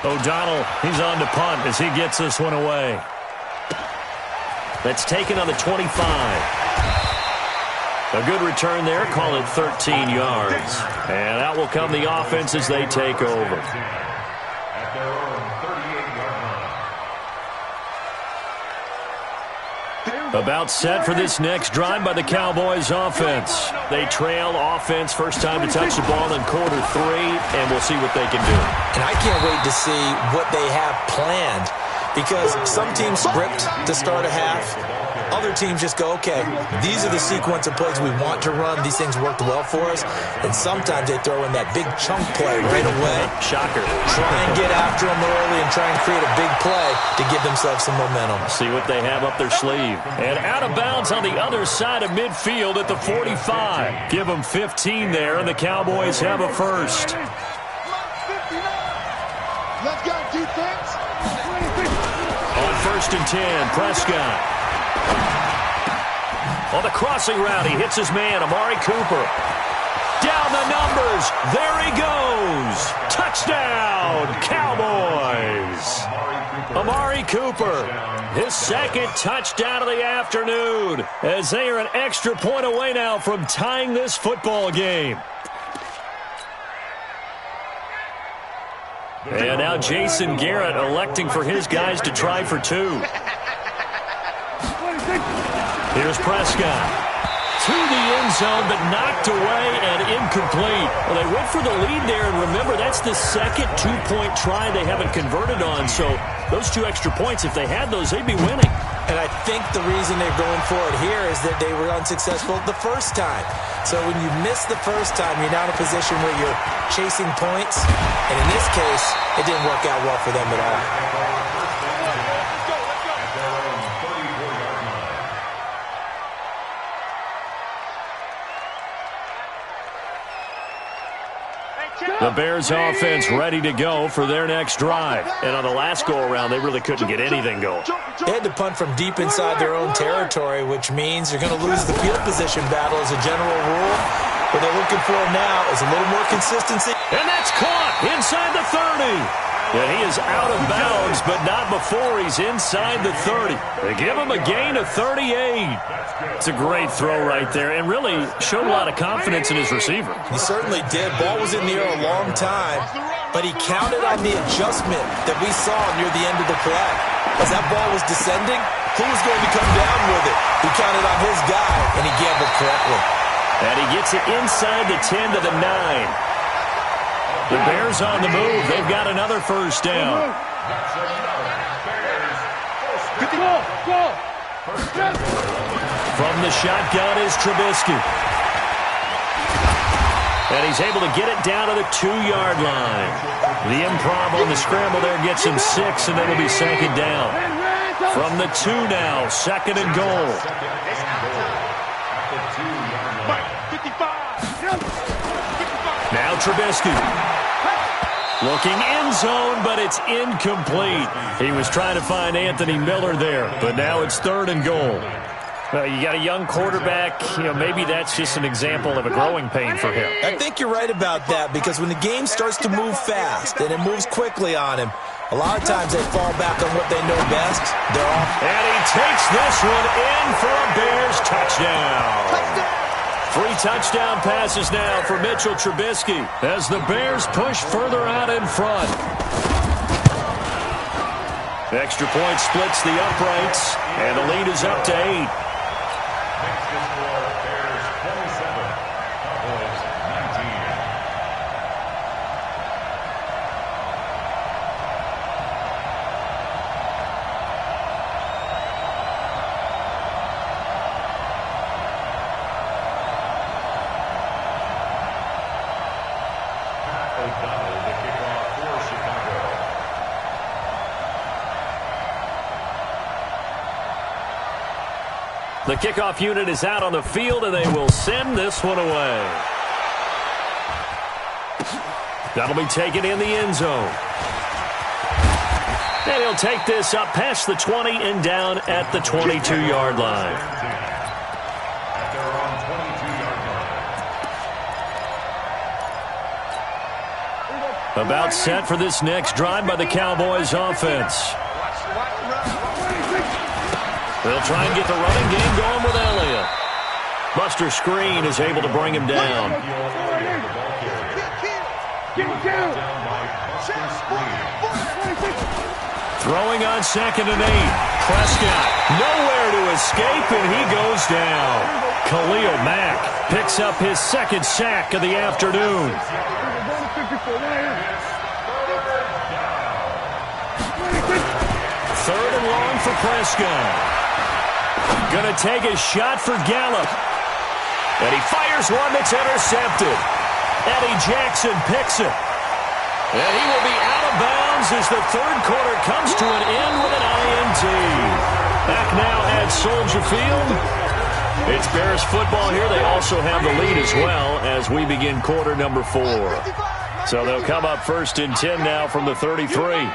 O'Donnell, he's on to punt as he gets this one away. That's taken on the 25. A good return there, call it 13 yards. And out will come the offense as they take over. At their own 38-yard line. About set for this next drive by the Cowboys offense. They trail offense, first time to touch the ball in quarter 3, and we'll see what they can do. And I can't wait to see what they have planned, because some teams script to start a half. Other teams just go, okay, these are the sequence of plays we want to run. These things worked well for us. And sometimes they throw in that big chunk play right away. Shocker. Try and get after them early and try and create a big play to give themselves some momentum. See what they have up their sleeve. And out of bounds on the other side of midfield at the 45. Give them 15 there, and the Cowboys have a first. Let's go, defense. On 1st and 10, Prescott. On the crossing route, he hits his man, Amari Cooper. Down the numbers. There he goes. Touchdown, Cowboys. Amari Cooper, his 2nd touchdown of the afternoon, as they are an extra point away now from tying this football game. And now Jason Garrett electing for his guys to try for 2. Here's Prescott. To the end zone, but knocked away and incomplete. Well, they went for the lead there, and remember, that's the 2nd 2-point try they haven't converted on. So those 2 extra points, if they had those, they'd be winning. And I think the reason they're going for it here is that they were unsuccessful the first time. So when you miss the first time, you're now in a position where you're chasing points. And in this case, it didn't work out well for them at all. The Bears offense ready to go for their next drive. And on the last go-around, they really couldn't get anything going. They had to punt from deep inside their own territory, which means you're going to lose the field position battle as a general rule. What they're looking for now is a little more consistency. And that's caught inside the 30. And he is out of bounds, but not before he's inside the 30. They give him a gain of 38. It's a great throw right there, and really showed a lot of confidence in his receiver. He certainly did. Ball was in the air a long time, but he counted on the adjustment that we saw near the end of the play. As that ball was descending, who was going to come down with it? He counted on his guy, and he gambled correctly. And he gets it inside the 10 to the 9. The Bears on the move. They've got another first down. From the shotgun is Trubisky. And he's able to get it down to the 2-yard line. The improv on the scramble there gets him 6, and then it'll be 2nd down. From the 2 now, 2nd and goal. Now Trubisky. Looking end zone, but it's incomplete. He was trying to find Anthony Miller there, but now it's 3rd and goal. Well, you got a young quarterback. Maybe that's just an example of a growing pain for him. I think you're right about that, because when the game starts to move fast and it moves quickly on him, a lot of times they fall back on what they know best. They're off. And he takes this one in for a Bears touchdown. 3 touchdown passes now for Mitchell Trubisky as the Bears push further out in front. The extra point splits the uprights, and the lead is up to 8. Makes the score Bears 27, Cowboys 19. O'Donnell, the kickoff for Chicago. The kickoff unit is out on the field, and they will send this one away. That'll be taken in the end zone. And he'll take this up past the 20 and down at the 22-yard line. At their own 22-yard line. About set for this next drive by the Cowboys offense. They'll try and get the running game going with Elliott. Buster Screen is able to bring him down. Throwing on 2nd and 8. Prescott nowhere to escape, and he goes down. Khalil Mack picks up his 2nd sack of the afternoon. 3rd and long for Prescott. Gonna take a shot for Gallup. And he fires one that's intercepted. Eddie Jackson picks it. And he will be out of bounds as the 3rd quarter comes to an end with an INT. Back now at Soldier Field. It's Bears football here. They also have the lead as well as we begin quarter number 4. So they'll come up 1st and 10 now from the 33.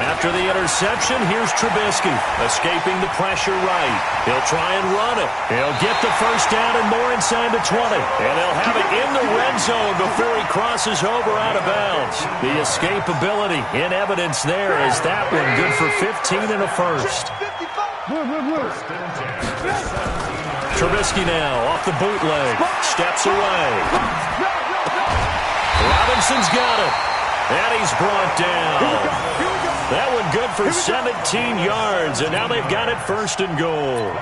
After the interception, here's Trubisky, escaping the pressure right. He'll try and run it. He'll get the 1st down and more inside the 20. And they'll have it in the red zone before he crosses over out of bounds. The escapability in evidence there is that one good for 15 and a 1st. Trubisky now off the bootleg. Steps away. Robinson's got it. And he's brought down. That one good for 17 yards, and now they've got it 1st and goal.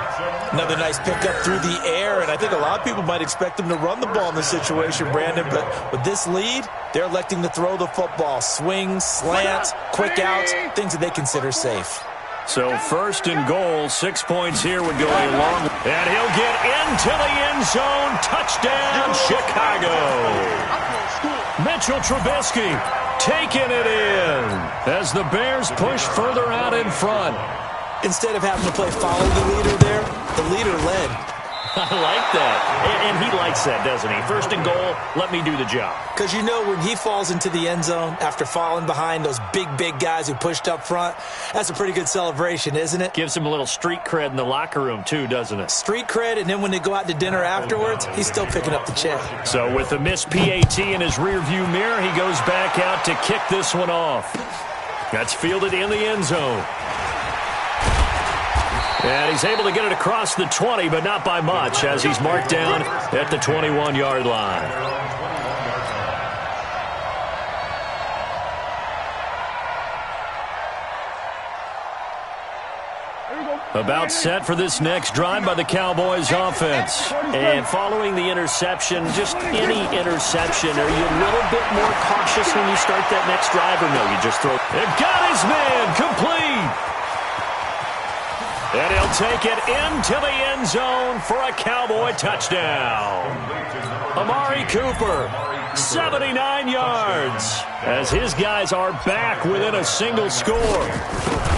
Another nice pickup through the air, and I think a lot of people might expect them to run the ball in this situation, Brandon, but with this lead, they're electing to throw the football. Swings, slants, quick outs, things that they consider safe. So 1st and goal, 6 points here would go a long. And he'll get into the end zone. Touchdown, Chicago. Mitchell Trubisky taking it in as the Bears push further out in front. Instead of having to play follow the leader there, the leader led. I like that. And he likes that, doesn't he? 1st and goal, let me do the job. Because you know when he falls into the end zone after falling behind those big guys who pushed up front, that's a pretty good celebration, isn't it? Gives him a little street cred in the locker room, too, doesn't it? Street cred, and then when they go out to dinner afterwards, he's still picking up the check. So with the missed PAT in his rearview mirror, he goes back out to kick this one off. That's fielded in the end zone. And he's able to get it across the 20, but not by much, as he's marked down at the 21-yard line. About set for this next drive by the Cowboys offense. And following the interception, just any interception, are you a little bit more cautious when you start that next drive, or no, you just throw? They've got his man complete. And he'll take it into the end zone for a Cowboy touchdown. Amari Cooper 79 yards, as his guys are back within a single score.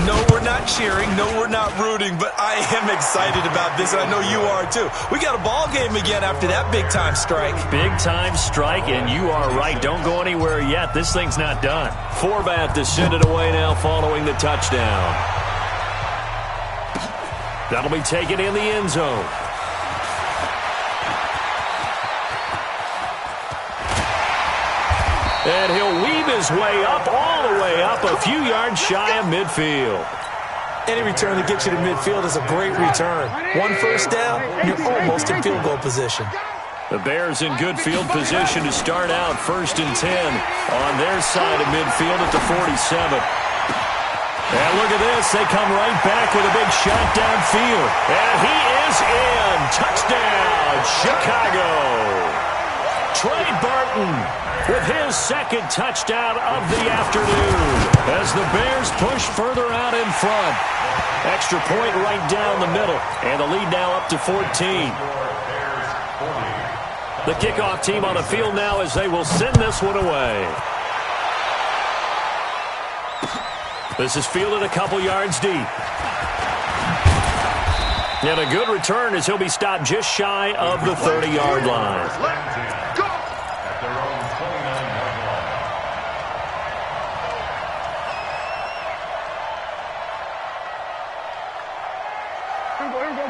No, we're not cheering. No, we're not rooting, but I am excited about this, and I know you are too. We got a ball game again after that big-time strike. Big-time strike, and you are right. Don't go anywhere yet. This thing's not done. Forbat to send it away now following the touchdown. That'll be taken in the end zone. And he'll weave his way up, all the way up, a few yards shy of midfield. Any return that gets you to midfield is a great return. One first down, you're almost in field goal position. The Bears in good field position to start out 1st and 10 on their side of midfield at the 47. And look at this. They come right back with a big shot downfield. And he is in. Touchdown, Chicago. Trey Burton with his second touchdown of the afternoon as the Bears push further out in front. Extra point right down the middle, and the lead now up to 14. The kickoff team on the field now as they will send this one away. This is fielded a couple yards deep. And a good return as he'll be stopped just shy of the 30-yard line.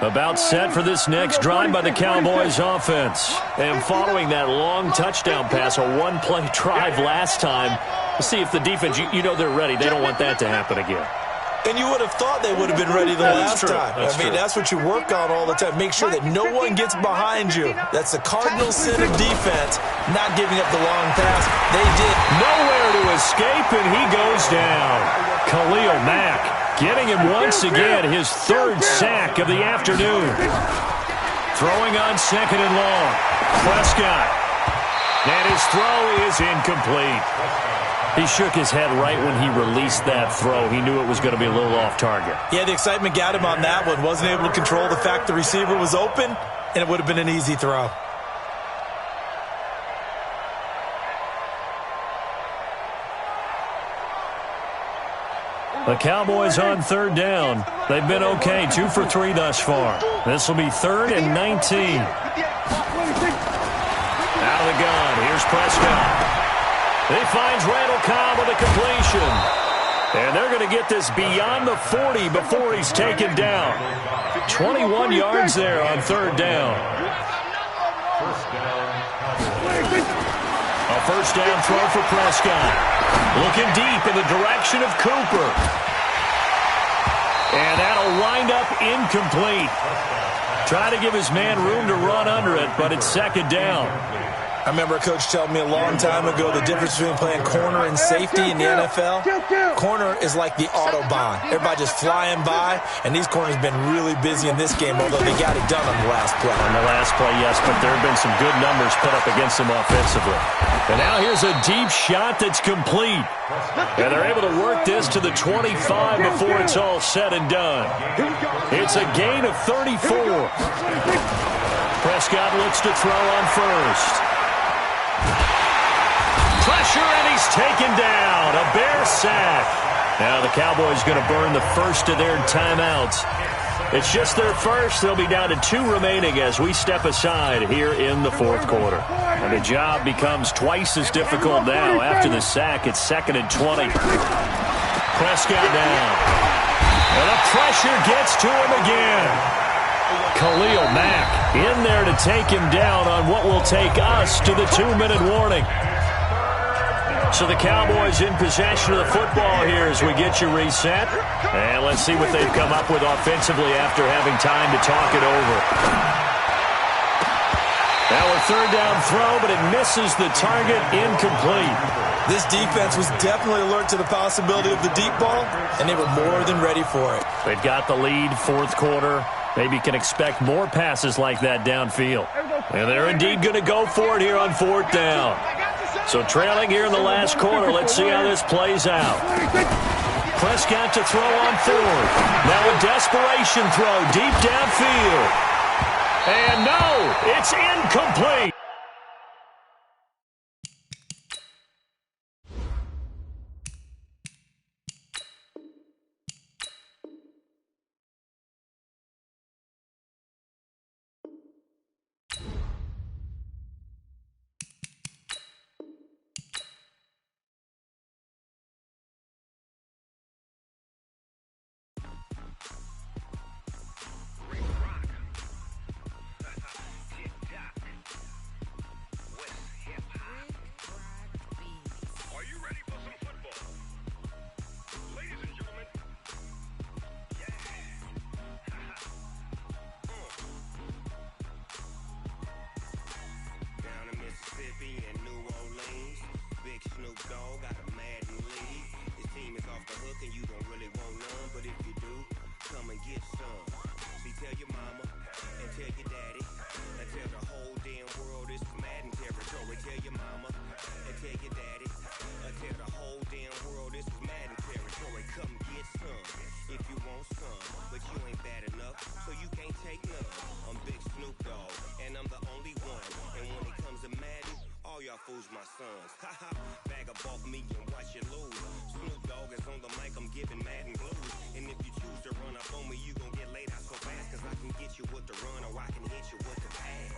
About set for this next drive by the Cowboys offense. And following that long touchdown pass, a one-play drive last time, let's see if the defense, you know they're ready. They don't want that to happen again. And you would have thought they would have been ready the last time. That's what you work on all the time. Make sure that no one gets behind you. That's the cardinal sin of defense, not giving up the long pass. They did. Nowhere to escape, and he goes down. Khalil Mack getting him once again, his 3rd sack of the afternoon. Throwing on 2nd and long. Prescott. And his throw is incomplete. He shook his head right when he released that throw. He knew it was going to be a little off target. Yeah, the excitement got him on that one. Wasn't able to control the fact the receiver was open, and it would have been an easy throw. The Cowboys on 3rd down. They've been okay, 2 for 3 thus far. This will be 3rd and 19. Out of the gun, here's Prescott. He finds Randall Cobb with a completion. And they're going to get this beyond the 40 before he's taken down. 21 yards there on 3rd down. A first down throw for Prescott. Looking deep in the direction of Cooper. And that'll wind up incomplete. Trying to give his man room to run under it, but it's 2nd down. I remember a coach telling me a long time ago the difference between playing corner and safety in the NFL. Corner is like the Autobahn. Everybody just flying by, and these corners have been really busy in this game, although they got it done on the last play. On the last play, yes, but there have been some good numbers put up against them offensively. And now here's a deep shot that's complete. And they're able to work this to the 25 before it's all said and done. It's a gain of 34. Prescott looks to throw on first. Pressure, and he's taken down. A Bear sack. Now the Cowboys going to burn the first of their timeouts. It's just their first. They'll be down to 2 remaining as we step aside here in the 4th quarter. And the job becomes twice as difficult now. After the sack, it's 2nd and 20. Prescott down. And the pressure gets to him again. Khalil Mack in there to take him down on what will take us to the 2-minute warning. So the Cowboys in possession of the football here as we get you reset. And let's see what they've come up with offensively after having time to talk it over. Now a 3rd down throw, but it misses the target, incomplete. This defense was definitely alert to the possibility of the deep ball, and they were more than ready for it. They've got the lead, 4th quarter. Maybe can expect more passes like that downfield. And they're indeed going to go for it here on 4th down. So trailing here in the last quarter, let's see how this plays out. Prescott to throw on 4th. Now a desperation throw deep downfield. And no, it's incomplete. Big Snoop Dogg got a Madden league. His team is off the hook and you don't really want none, but if you do, come and get some. See, tell your mama and tell your daddy and tell the whole damn world this is Madden territory. Tell your mama and tell your daddy and tell the whole damn world this is Madden territory. Come get some if you want some, but you ain't bad enough, so you can't take none. I'm Big Snoop Dogg and I'm the only one. And when it comes to Madden, all y'all fools my sons. Haha, bag up off me and watch you lose. Snoop Dogg is on the mic, I'm giving Madden blues. And if you choose to run up on me, you gon' get laid out so fast. Cause I can get you with the run or I can hit you with the pass.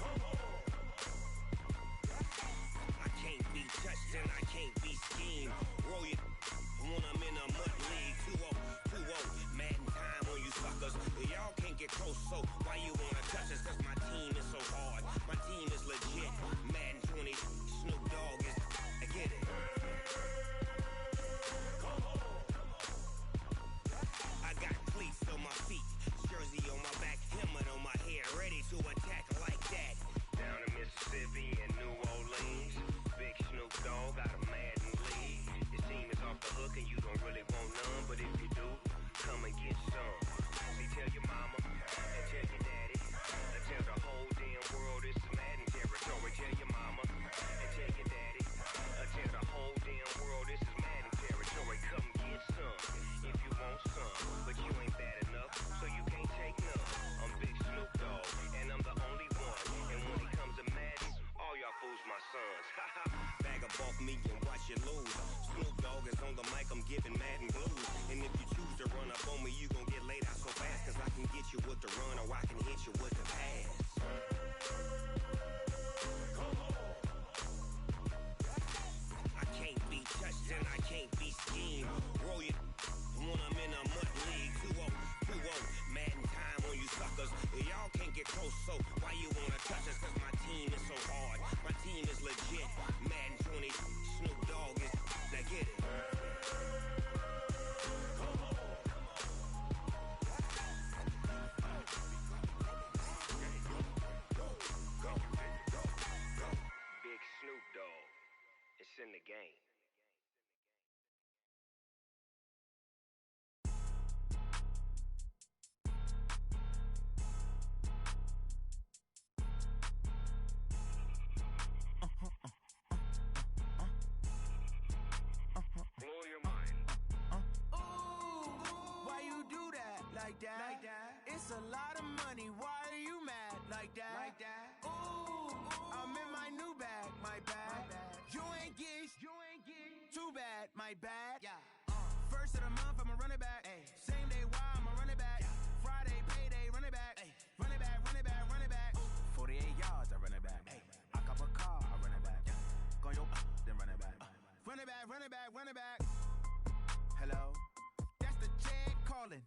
Come on. I can't be touched and I can't be schemed. Roll it when I'm in a mud league. 2-0, 2-0, Madden time on you suckers. Y'all can't get close, so why you wanna touch us? Cause my team is so hard, my team is legit. Madden 20, Snoop Dogg is, I get it. Come on. I got cleats on my feet, jersey on my back, helmet on my head, ready to attack like that. Down in Mississippi and New Orleans, Big Snoop Dogg got a Madden league. His team is off the hook and you don't really want none, but if you do, come and get some. See, tell your mama and tell your daddy and tell the whole damn world this is Madden territory. Tell your mama and tell your daddy and tell the whole damn world this is Madden territory. Come get some if you want some, but you ain't bad enough, so you can't take none. I'm Big Snoop Dogg and I'm the only one. And when it comes to Madden, all y'all fools my sons. Bag up off me and watch you lose. Snoop Dogg is on the mic, I'm giving Madden blues. And if you choose to run up on me, you gon' get laid out so fast. Cause I can get you with the run or I can hit you with the pass. Come on. I can't be touched and I can't be schemed. Roll it when I'm in a mud league. 2-0, 2-0, Madden time on you suckers. Y'all can't get close, so why you wanna touch us? Cause my team is so hard, my team is legit. Madden 20, Snoop Dogg is, now get it. Come on. Go. Big Snoop Dogg, it's in the game. Blow your mind. Why you do that? Like that? It's a lot of money. Why are you mad? Like that? Ooh, I'm in my new bag. My bad. You ain't get. Too bad. My bad. Yeah. First of the month, I'ma run it back. Ay. Same day, why I'ma run it back. Yeah. Friday, payday, run it back. Ay. Run it back. Ooh. 48 yards, I run it back. Ay. I cop a car, I run it back. Yeah. Go your then run it back. Run it back. Hello? That's the Jag calling.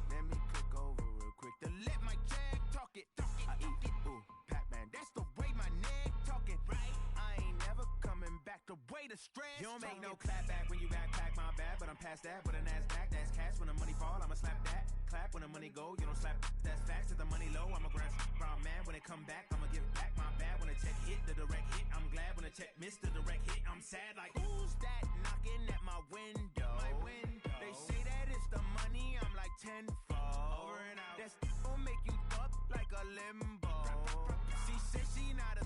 Let me click over real quick to let my Jag talk it. I eat it, ooh, Pac-Man. That's the way my neck talking. Right? I ain't never coming back the way the stress. You don't make no clap back when you backpack, my bad. But I'm past that with a NASDAQ. That's cash. When the money fall, I'ma slap that. Clap when the money go, you don't slap. That's facts. If the money low, I'ma grab brown man. When it come back, I'ma give back my bad. When the check hit, the direct hit. I'm glad when the check missed the direct hit. I'm sad like, who's that knocking at my window? They say that it's the money, I'm like tenfold. Over and out. That's gon' make you up like a limbo. She said she not a,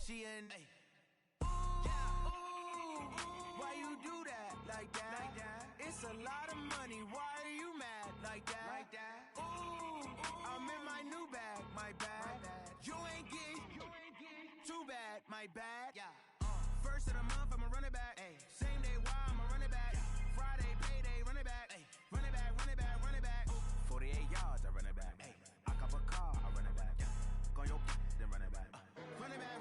she an. Why you do that? Like that? It's a lot of money. Why are you mad? Like that? Ooh, I'm in my new bag. My bad. You ain't get. Too bad. My bad. Yeah. First of the month, I'ma run it back. Ay. Same day, why I'ma run it back. Yeah. Friday, payday, run it back. Ay. Run it back. Ooh. 48 yards, I run it back. Ay. I cop a car, I run it back. Yeah. Go your then run it back. Run it back.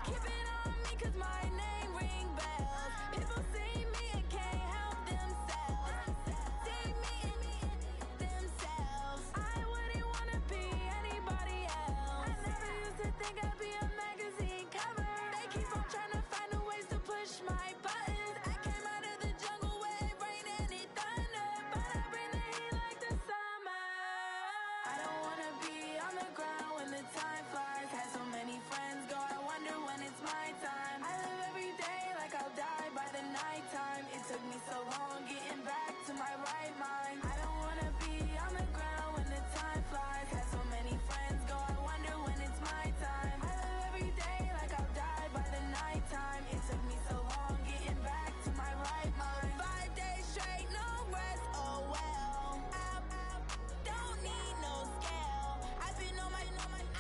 Keep it on me 'cause my name ring bells. People see me and can't help themselves. See me and themselves. I wouldn't wanna be anybody else. I never used to think I'd be a magazine cover. They keep on trying to find new ways to push my buttons. I came out of the jungle where it rained and it thunder, but I bring the heat like the summer. I don't wanna be on the ground when the time flies. Had so many friends go, I wonder when it's my time. I live every day like I'll die by the nighttime. It took me so long getting back to my right mind. I don't wanna be on the ground when the time flies. Had so many friends go, I wonder when it's my time. I live every day like I'll die by the nighttime. It took me so long getting back to my right mind. 5 days straight, no rest, oh well. Don't need no scale. I've been on my,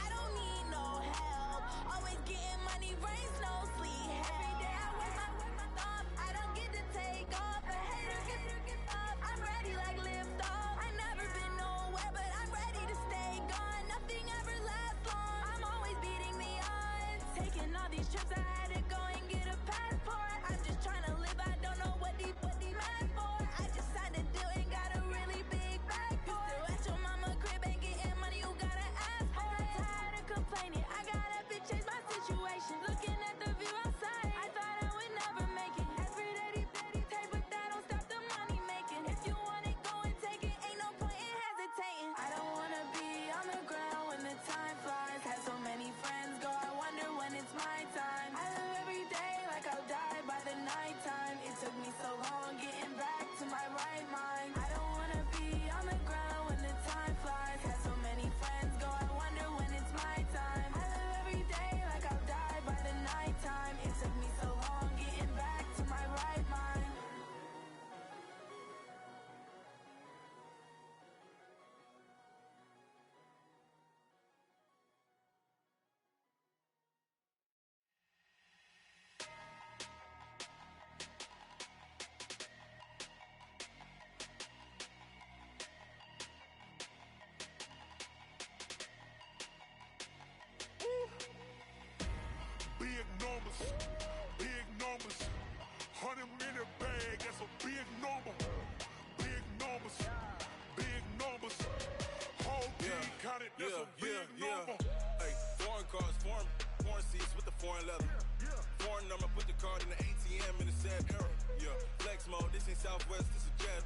I don't need no help. Always getting money, rain, snow, sleet. Every day I work my thumb. I don't get to take off. A hater get up. I'm ready like lift off. I never been nowhere, but I'm ready to stay gone. Nothing ever lasts long. I'm always beating the odds. Taking all these trips, I had to go and get a passport. I'm just trying to live. I don't know what the mad for. I just signed a deal and got a really big bag for it. Still at your mama crib and getting money, you gotta ask for it. Tired of complaining, I gotta change my situation. Looking at the view outside, I thought I would never make it. Every day, take, but that don't stop the money making. If you want it, go and take it. Ain't no point in hesitating. I don't wanna be on the ground when the time flies. Had so many friends go, I wonder when it's my time. I live every day like I'll die by the nighttime. It took me so long getting back to my right mind. I don't wanna be on the ground when the time flies. Had so many friends go, I wonder when it's my time. I live every day like I'll die by the nighttime. It took me so long getting back to my right mind. Big numbers, big numbers. 100-minute bag, that's a big number. Big numbers, big numbers. Whole team counted, that's a big number. Hey, foreign cars, foreign seats with the foreign leather. Foreign number, put the card in the ATM in the sad era. Yeah, flex mode, this ain't Southwest, this is jet.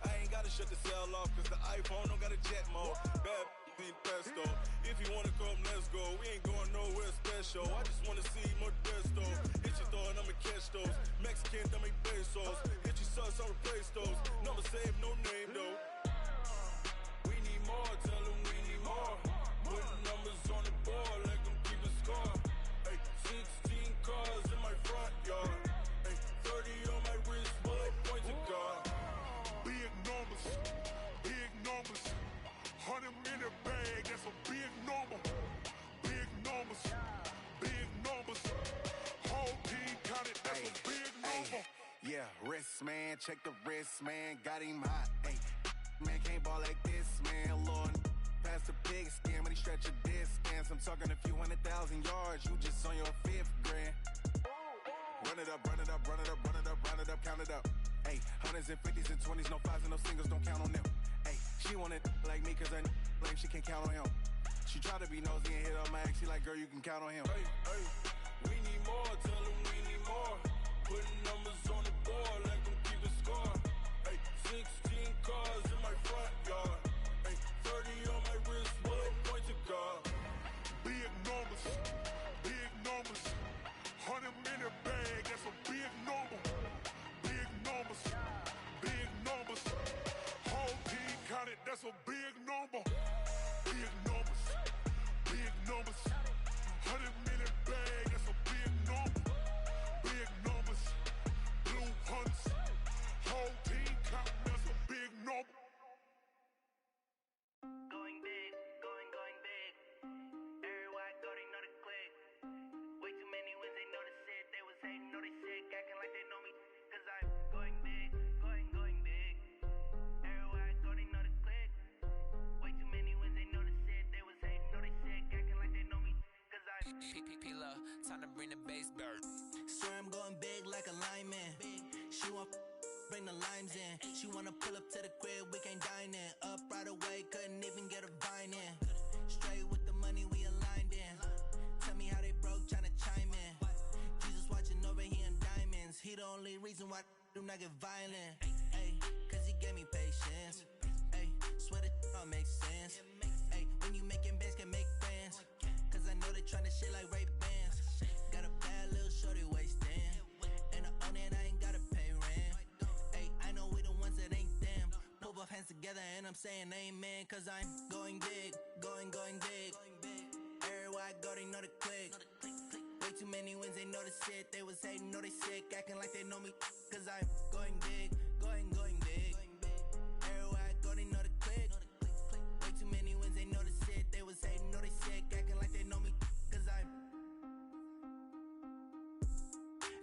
I ain't gotta shut the cell off, cause the iPhone don't got a jet mode. Bad need pesto. If you wanna come, let's go. We ain't going nowhere special. I just wanna see more desto. Hit your thought, I'ma catch those. Mexican, I make pesos. Hit your sus, I'll replace those. Number save, no name though. We need more, tell them we need more. Putting numbers on the board, let them keep a score. Hey, 16 cars in my front yard. Hey, 30 on my wrist, bullet point to God. Big numbers, big numbers. 100-minute bag, that's a big number. Big numbers, big numbers. Whole team counted, that's a big number. Yeah, wrist man, check the wrist man, got him hot. Ay, man can't ball like this, man. Lord, past the pig skin when he stretch a distance. I'm talking a few 100,000 yards, you just on your 5th grand. Run it up, run it up, run it up, run it up, run it up, count it up. Ay, hundreds and 50s and 20s, no 5s and no singles, don't count on them. Ay, she want it like me cause I lame, she can't count on him. She try to be nosy and hit up my ex, she like, girl, you can count on him. Hey, hey, we need more, tell them we need more. Putting numbers on the board, let them keep a score. Hey, 16 cars in my front yard. Hey, 30 on my wrist, bullet point to God. Big numbers, big numbers. 100-minute bag, that's a big number. Big numbers, big numbers. Whole team counted, that's a big number. Big numbers, big numbers. 100-minute bag, that's a big number. Big numbers, blue hunts. Whole team counting, that's a big number. Going big, going big. Everywhere I go, they know the click. Way too many wins, they know the shit. They was hating, know they sick, acting like they know me. Cause I'm going big, going big. Everywhere I go, they know the click. Way too many wins, they know the shit. They was hating, know they sick, acting like they know me. Cause I'm Time to bring the bass bird. Swear I'm going big like a lineman. She want bring the limes in. She wanna pull up to the crib, we can't dine in. Up right away, couldn't even get a vine in. Straight with the money we aligned in. Tell me how they broke, tryna chime in. Jesus watching over here in diamonds. He the only reason why I do not get violent. Ay, cause he gave me patience. Ay, swear that all makes sense. Ay, when you making bands can make friends. Cause I know they tryna shit like Ray Bans. Got a bad little shorty wasting. And I own it, I ain't gotta pay rent. Ay, I know we the ones that ain't them. Pull both hands together and I'm saying amen. Cause I'm going big, going big. Everywhere I go, they know the click. Way too many wins, they know the shit. They was hating, know they sick, acting like they know me. Cause I'm going big, going big. Everywhere I go, they know the click. Way too many wins, they know the shit. They was hating, know they sick, acting like they know me. Cause I'm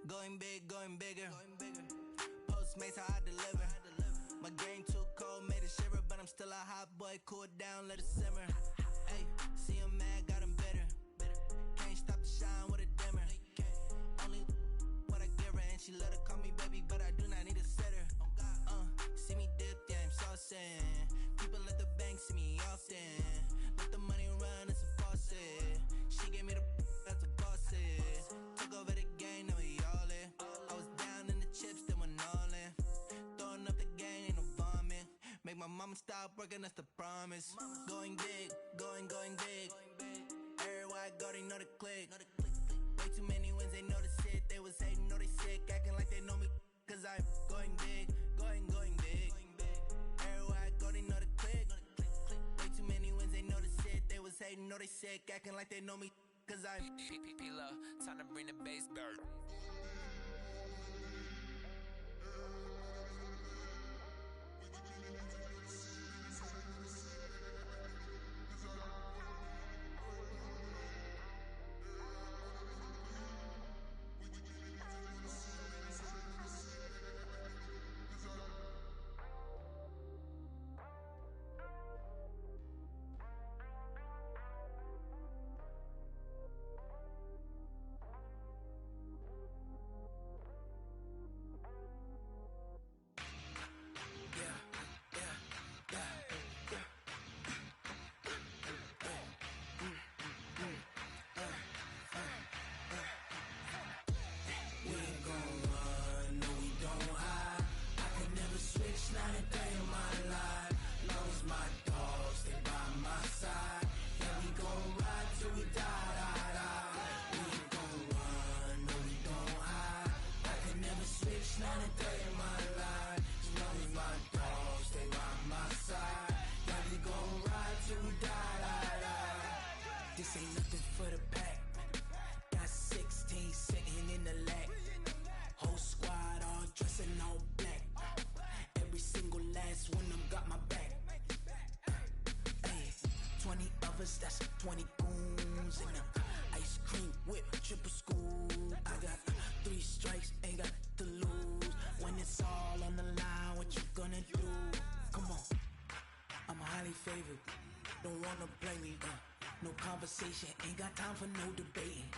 going big, going bigger. Postmates, how I deliver. My game too cold, made it shiver. But I'm still a hot boy, cool it down, let it simmer. Hey, see him mad, got him bitter. Can't stop the shine with a dimmer. Only what I give her, and she love to call me baby, but I do not need a sitter. See me dip, yeah, I'm saucing. People at the bank see me often. Let the money run, it's a faucet. She gave me the that's a boss is. Took over the game, now we all in. I was down in the chips, then went all in. Throwing up the gang, ain't no vomit. Make my mama stop working, that's the promise. Going big, going big. Everywhere I go, they know the click. Way too many wins, they know the shit. They was hating, know they sick, acting like they know me. Cause I'm going big, going big. Everywhere I go, they know the click. Way too many wins, they know the shit. They was hating, know they sick, acting like they know me. Cause I'm time to bring the bass bird. Not a day in my life. Long as my dogs stay by my side. Yeah, we gon' ride till we die. We ain't gon' run, no we don't hide. I can never switch, not a day in my life. As long as my dogs stay by my side. Yeah, we gon' ride till we die. This ain't nothing for the pack. Got 16 sitting in the lag. Whole squad all dressing all black. Every single last one of them got my back. Ay, 20 of us, that's 20 goons in them. Ice cream whip, triple scoop. I got 3 strikes, ain't got to lose. When it's all on the line, what you gonna do? Come on, I'm highly favored. Don't wanna play me, no conversation, ain't got time for no debating.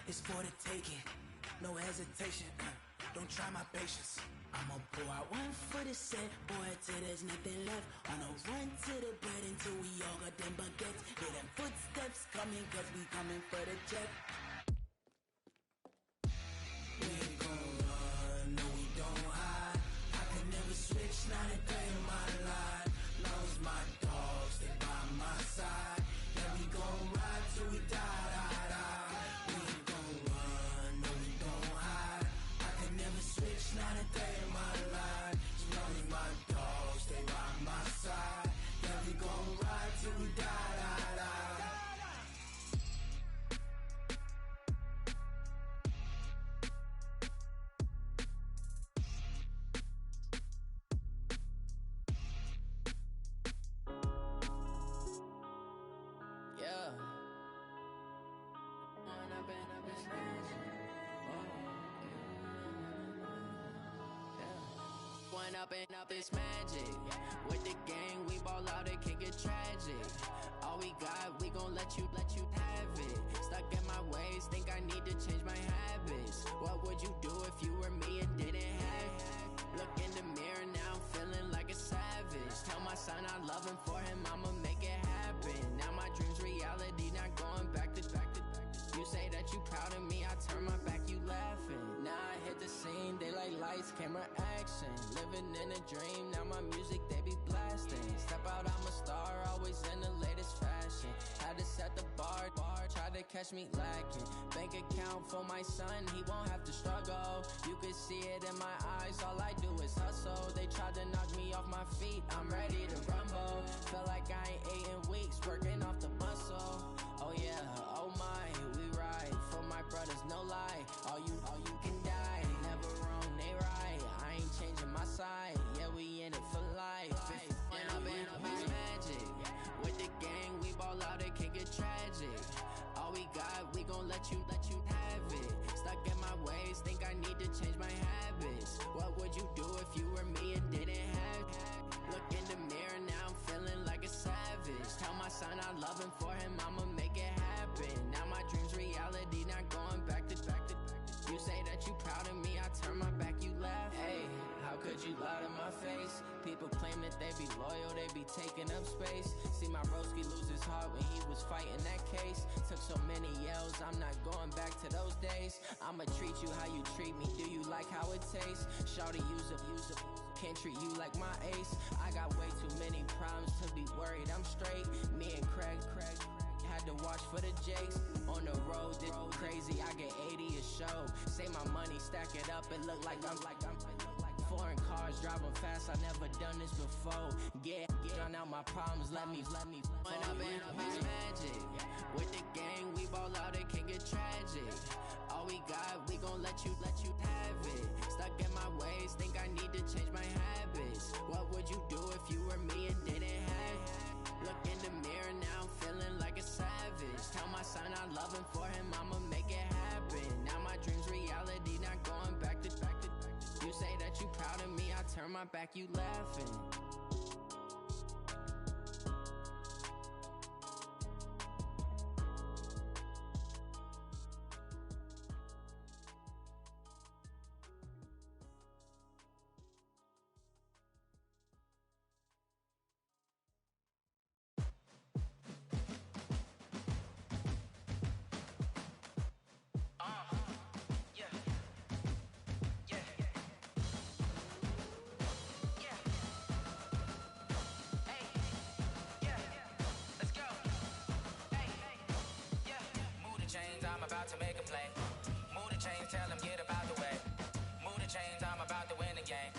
It's for the taking, no hesitation. Don't try my patience. I'ma pour out one for the set, boy, till there's nothing left. On a run to the bread until we all got them baguettes. Hear them footsteps coming, cause we coming for the jet. We ain't gon' run, no we don't hide. I can never switch, not a day in my life. Long as my dogs stay by my side. Yeah, we gon' ride till we die. We ain't gon' run, no we don't hide. I can never switch, not a day in my life. As long as my dogs stay by my side. Yeah, we gon' ride till we die. Up it's magic. With the gang, we ball out, it can get tragic. All we got, we gon' let you have it. Stuck in my way, What would you do if you were me and didn't have? Look in the mirror now, I'm feeling like a savage. Tell my son I love him, for him I'ma make it happen. Now my dream's reality, not going back to. You say that you proud of me, I turn my back, you laughing. Now I hit the scene, daylight lights, camera action. Living in a dream, now my music they be blasting. Step out, I'm a star, always in the latest fashion. Had to set the bar, try to catch me lacking. Bank account for my son, he won't have to struggle. You could see it in my eyes, all I do is hustle. They tried to knock me off my feet, I'm ready to rumble. Feel like I ain't ate in weeks, working off the muscle. Oh yeah, oh my, we ride for my brothers, no lie. All you can die, never wrong, they right. I ain't changing my side, yeah, we in it for life. And I've been magic with the gang, we ball out, it can get tragic. All we got, we gon' let you have it. Stuck in my ways, think I need to change my habits. What would you do if you were me and didn't have? Look in the mirror now, I'm feeling like a savage. Tell my son I love him, for him I'ma make it happen. Now my dream's reality, not going back to. You say that you proud of me, I turn my back, you laugh. Hey, how could you lie to my face? People claim that they be loyal, they be taking up space. See my broski lose his heart when he was fighting that case. Took so many yells, I'm not going back to those days. I'ma treat you how you treat me, do you like how it tastes? Shawty, use up, can't treat you like my ace. I got way too many problems to be worried, I'm straight. Me and Craig had to watch for the Jakes. On the road, this crazy, I get 80 a show. Say my money, stack it up, it look like I'm foreign cars, driving fast, I never done this before. Get drown out my problems, let me When I've been magic with the gang, we ball out, it can get tragic. All we got, we gon' let you have it. Stuck in my ways, think I need to change my habits. What would you do if you were me and didn't have? Look in the mirror now, I'm feeling like a savage. Tell my son I love him, for him I'ma make it happen. Now my dream's reality, not going back to. You say that you proud of me, I turn my back, you laughing. I'm about to make a play. Move the chains, tell them get about the way. Move the chains, I'm about to win the game.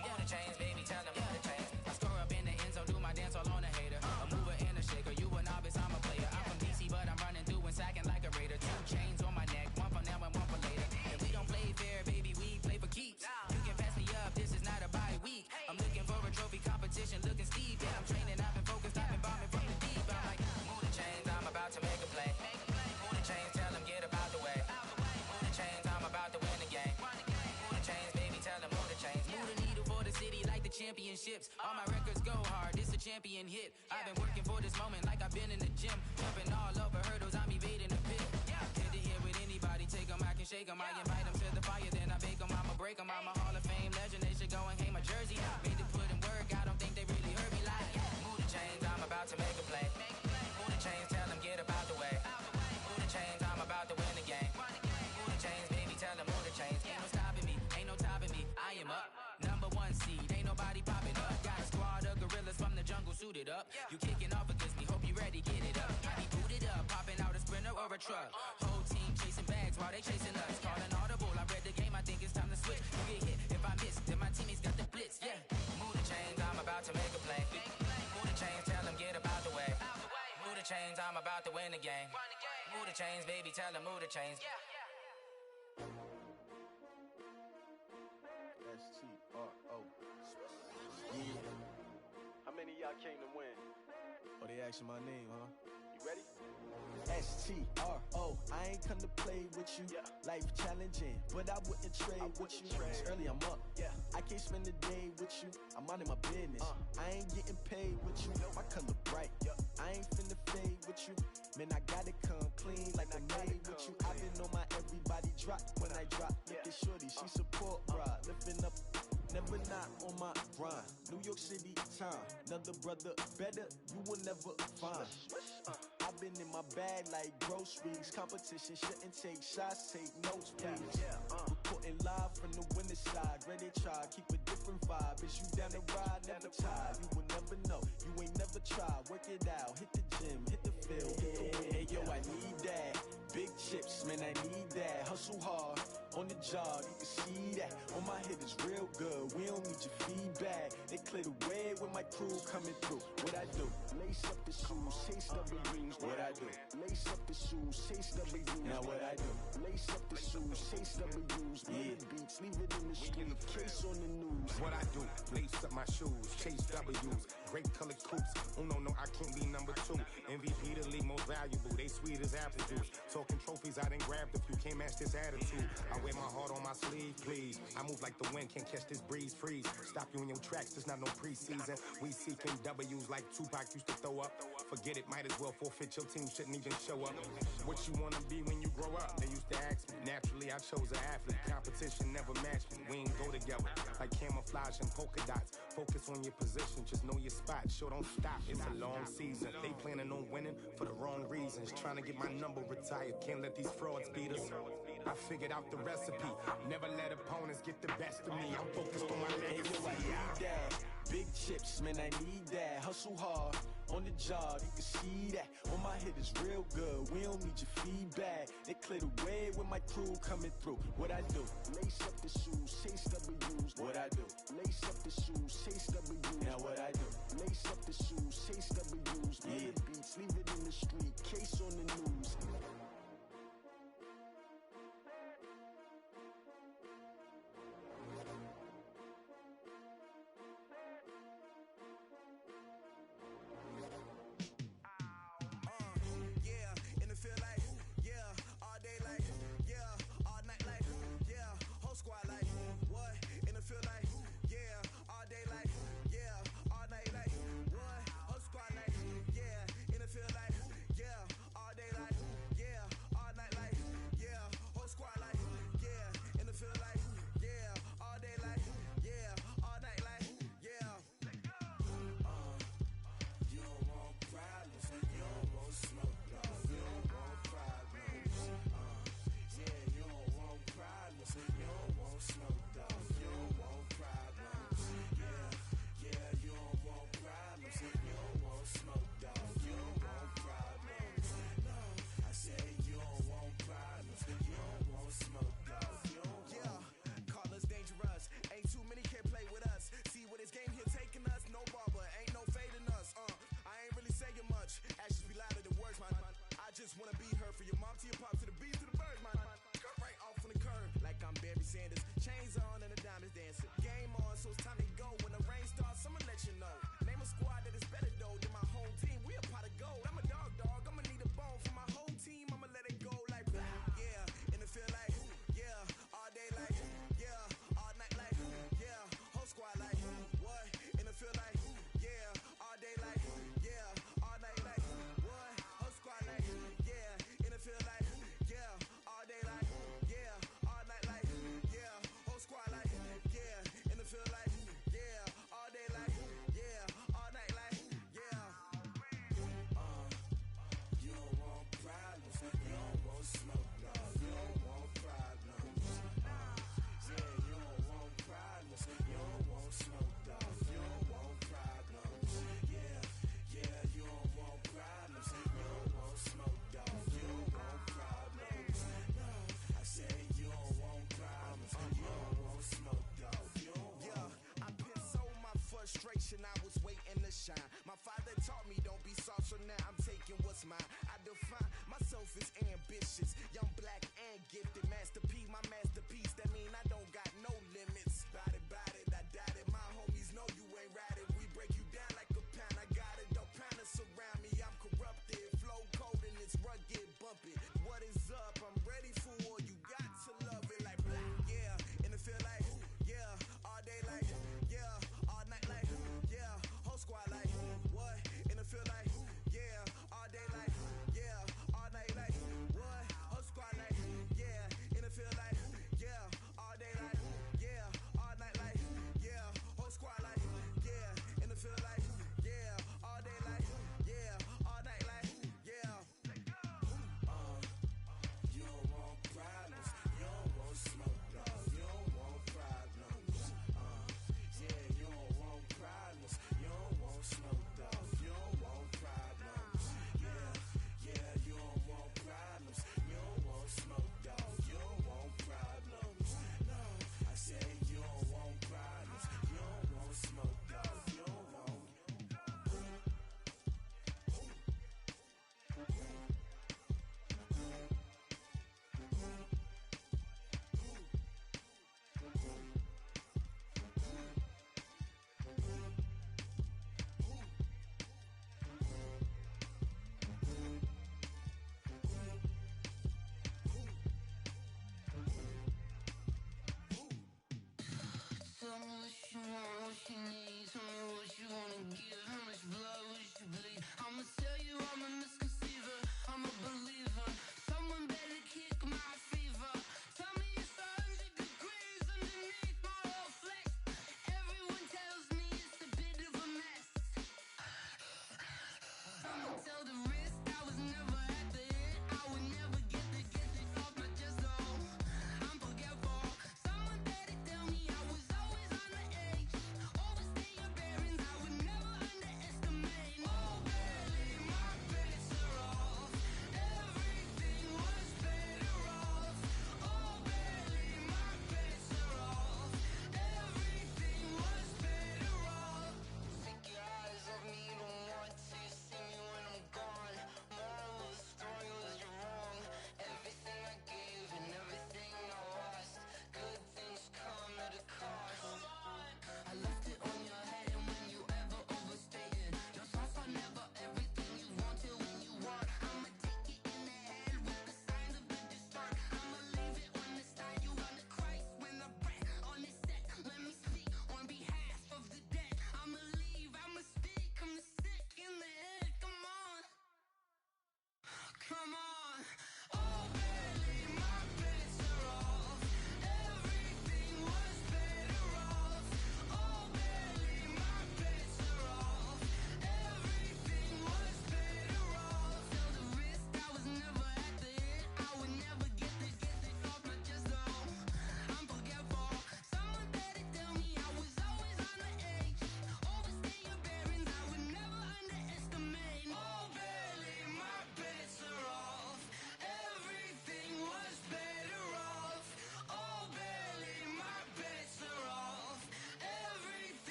Move the chains, baby, tell them move the chains. I score up in the end zone, do my dance all on a hater. A mover and a shaker, you a novice, I'm a player. I'm from DC, but I'm running through and sacking like a raider. 2 chains on my neck, one for now and one for later. If we don't play fair, baby, we play for keeps. You can pass me up, this is not a bye week. I'm looking for a trophy competition, looking steep. Yeah, I'm training, I've been focused, I've been bombing from the deep. I'm like, move the chains, I'm about to make a play. Move the chains, tell them get about the way. Move the chains, I'm about to win the game. Move the chains, baby, tell them move the chains. Move the needle for the city like the championships. All my records go hard, this a champion hit. I've been working for this moment like I've been in the gym. Jumping all over hurdles, I'm evading the pit. Head to head with anybody, take them, I can shake them. I invite them to the fire, then I bake them, I'ma break them. I'm a Hall of Fame legend, they should go and hang my jersey. Made to put in work, I don't think they really heard me like. Move the chains, I'm about to make a play. Move the chains, tell them get about the way. Move the chains, I'm about to win the game. Move the chains, baby, tell them move the chains. Ain't no stopping me, ain't no topping me. I am up, #1 seed, ain't nobody popping up. Got a squad of gorillas from the jungle suited up. You kicking off against me, hope you ready, get it up. I be booted up, popping out a sprinter or a truck. Whole team chasing bags while they chasing us. Calling audible, I read the game, I think it's time to switch. You get hit, if I miss, then my teammates got the blitz, yeah. Move the chains, I'm about to make a play. Move the chains, tell them get about the way. Move the chains, I'm about to win the game. Move the chains, baby, tell them move the chains. S-T-R-O. Yeah. How many of y'all came to win? Oh, they asking my name, huh? You ready? S-T-R-O. I ain't come to play with you. Life challenging, but I wouldn't trade with you. It's early, I'm up. I can't spend the day with you. I'm minding my business. I ain't getting paid with you. My color bright. I ain't finna fade with you. Man, I gotta come clean like I made with you. I've been on my everybody drop, when I drop, look at shorty, she support ride, lifting up, never not on my grind. New York City time, another brother better, you will never find. I've been in my bag like groceries. Competition shouldn't take shots, take notes, please. Reporting live from the winter side. Ready to try, keep a different vibe. Is you down the ride, never tired. You will never know, you ain't never tried. Work it out, hit the gym, hit the field. Hey yo, I need that. Big chips, man, I need that. Hustle hard, on the job, you can see that. On my head is real good, we don't need your feedback. They clear the way with my crew coming through. What I do? Lace up the shoes, chase W's. What I do? Lace up the shoes, chase W's. Now what I do? Lace up the shoes, chase W's. Yeah, beats, leave it in the street, case on the news. What I do? Lace up my shoes, chase W's. Great colored coops. Oh no, I can't be number 2. MVP the league most valuable. They sweet as apple juice. Talking trophies, I done grabbed a few. Can't match this attitude. I wear my heart on my sleeve, please. I move like the wind, can't catch this breeze. Freeze. Stop you in your tracks. There's not no preseason. We seeking W's like Tupac used to throw up. Forget it, might as well forfeit. Your team shouldn't even show up. What you wanna be when you grow up? They used to ask me. Naturally, I chose an athlete. Competition never matched me. We ain't go together like camouflage and polka dots. Focus on your position, just know your spot. Sure, don't stop. It's a long season. They planning on winning for the wrong reasons. Trying to get my number retired. Can't let these frauds beat us. I figured out the recipe. Never let opponents get the best of me. I'm focused on my legacy. I need that. Big chips, man, I need that. Hustle hard, on the job, you can see that. On my head is real good, we don't need your feedback. They clear the way with my crew coming through. What I do? Lace up the shoes, chase W's. What I do? Lace up the shoes, chase W's. Now what I do? Lace up the shoes, chase W's. Yeah, beats, leave it in the street, case on the news.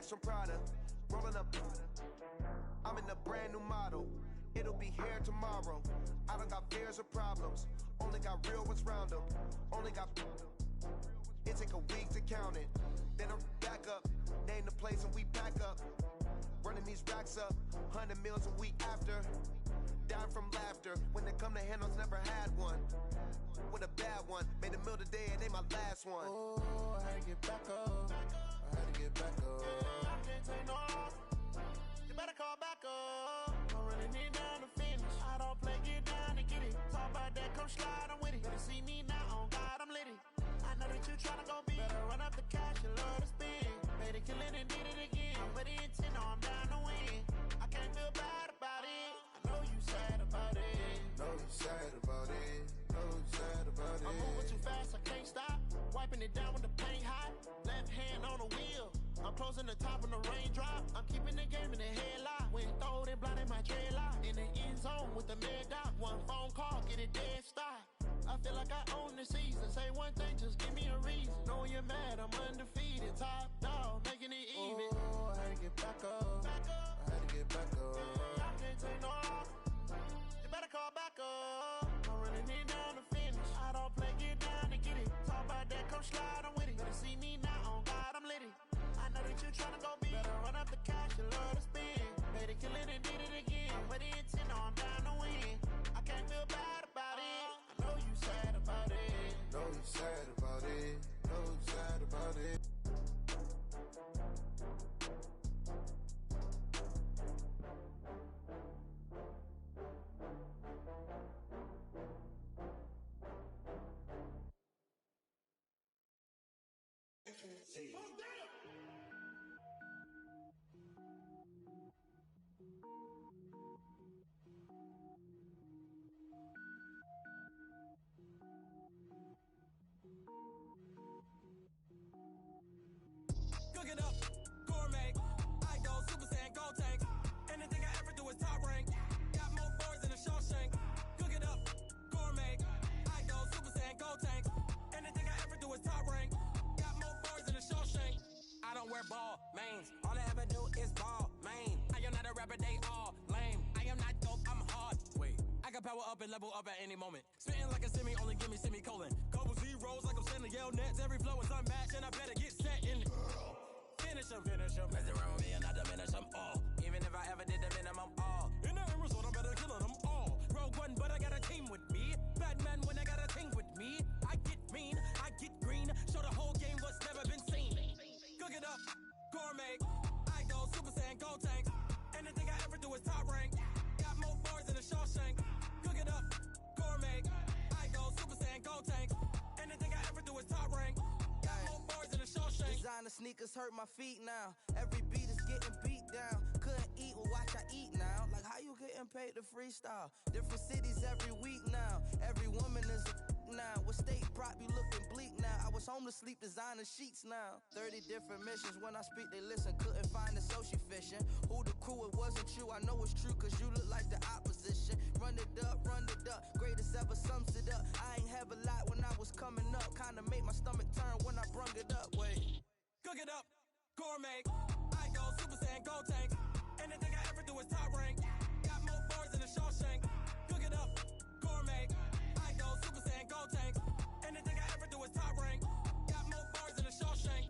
Some Prada, rolling up. I'm in a brand new model. It'll be here tomorrow. I don't got fears or problems. Only got real ones round them. Only got. It take a week to count it. Then I'm back up. Name the place and we pack up. Running these racks up. 100 meals a week after. Dying from laughter. When they come to handles, never had one. With a bad one. Made a meal today and they my last one. Oh, I had to get back up. I had to get back up. I can't take no off. You better call back up. I'm running it down to finish. I don't play, get down and get it. Talk about that, come slide, I'm with it. Better see me now, on God, I'm lit it. I know that you tryna go big. Better run up the cash, you love to spend. Made it, kill it, and did it again. I'm with the intent, no, I'm down to win. I can't feel bad about it. I know you sad about it. Know you sad about it. Know you sad about it. I'm moving too fast, I can't stop. Wiping it down when the paint hot. Left hand on the wheel. I'm closing the top when the raindrop. I'm keeping the game in the headlock. When throwed and blinded my dreadlock. In the end zone with the mad dot. One phone call, get it dead stop. I feel like I own the season. Say one thing, just give me a reason. Knowing you're mad, I'm undefeated. Top dog, making it even. Oh, I had to get back up. I had to get back up. I can't take no off. You better call back up. I'm running it down to finish. I don't play, get down and get it. Talk about that, come slide, I'm with it. Better see me now, on God, I'm lit it. I know that you tryna go big. Better run up the cash, you love to spend. Made it, kill it, and did it again. With the intent, no, I'm down to win. I can't feel bad about it. I know you sad about it. Know you sad about it. Know you sad about it. power up and level up at any moment. Spitting like a semi, only give me semicolon. Couple zeros like I'm sending yell nets. Every flow is unmatched, and I better get set in. Finish him. Mess around with me and I diminish them all. Even if I ever did the minimum, all. In the end result, I'm better killing them all. Rogue One, but I got a team with me. Batman when I got a team with me. I get mean, I get green. Show the whole game what's never been seen. Cook it up, gourmet. I go Super Saiyan, gold tanks. Anything I ever do is top rank. Got more bars than a Shawshank. Cook it up, gourmet. I go Super Saiyan, gold tanks. Anything I ever do is top rank. Got more bars than a Shawshank. Designer sneakers hurt my feet now. Every beat is getting beat down. Couldn't eat, well watch I eat now. Like how you getting paid to freestyle? Different cities every week now. Every woman is a now. What state prop you looking bleak now? I was home to sleep designer sheets now. 30 different missions. When I speak they listen. Couldn't find it so she fishing. Who the crew, it wasn't you. I know it's true cause you look like the opposition. Run it up. Greatest ever sums it up. I ain't have a lot when I was coming up. Kinda made my stomach turn when I brung it up. Wait. Cook it up, gourmet. I go Super Saiyan, gold tanks. Anything I ever do is top rank. Got more bars than a Shawshank. Cook it up, gourmet. I go Super Saiyan, gold tanks. Anything I ever do is top rank. Got more bars than a Shawshank.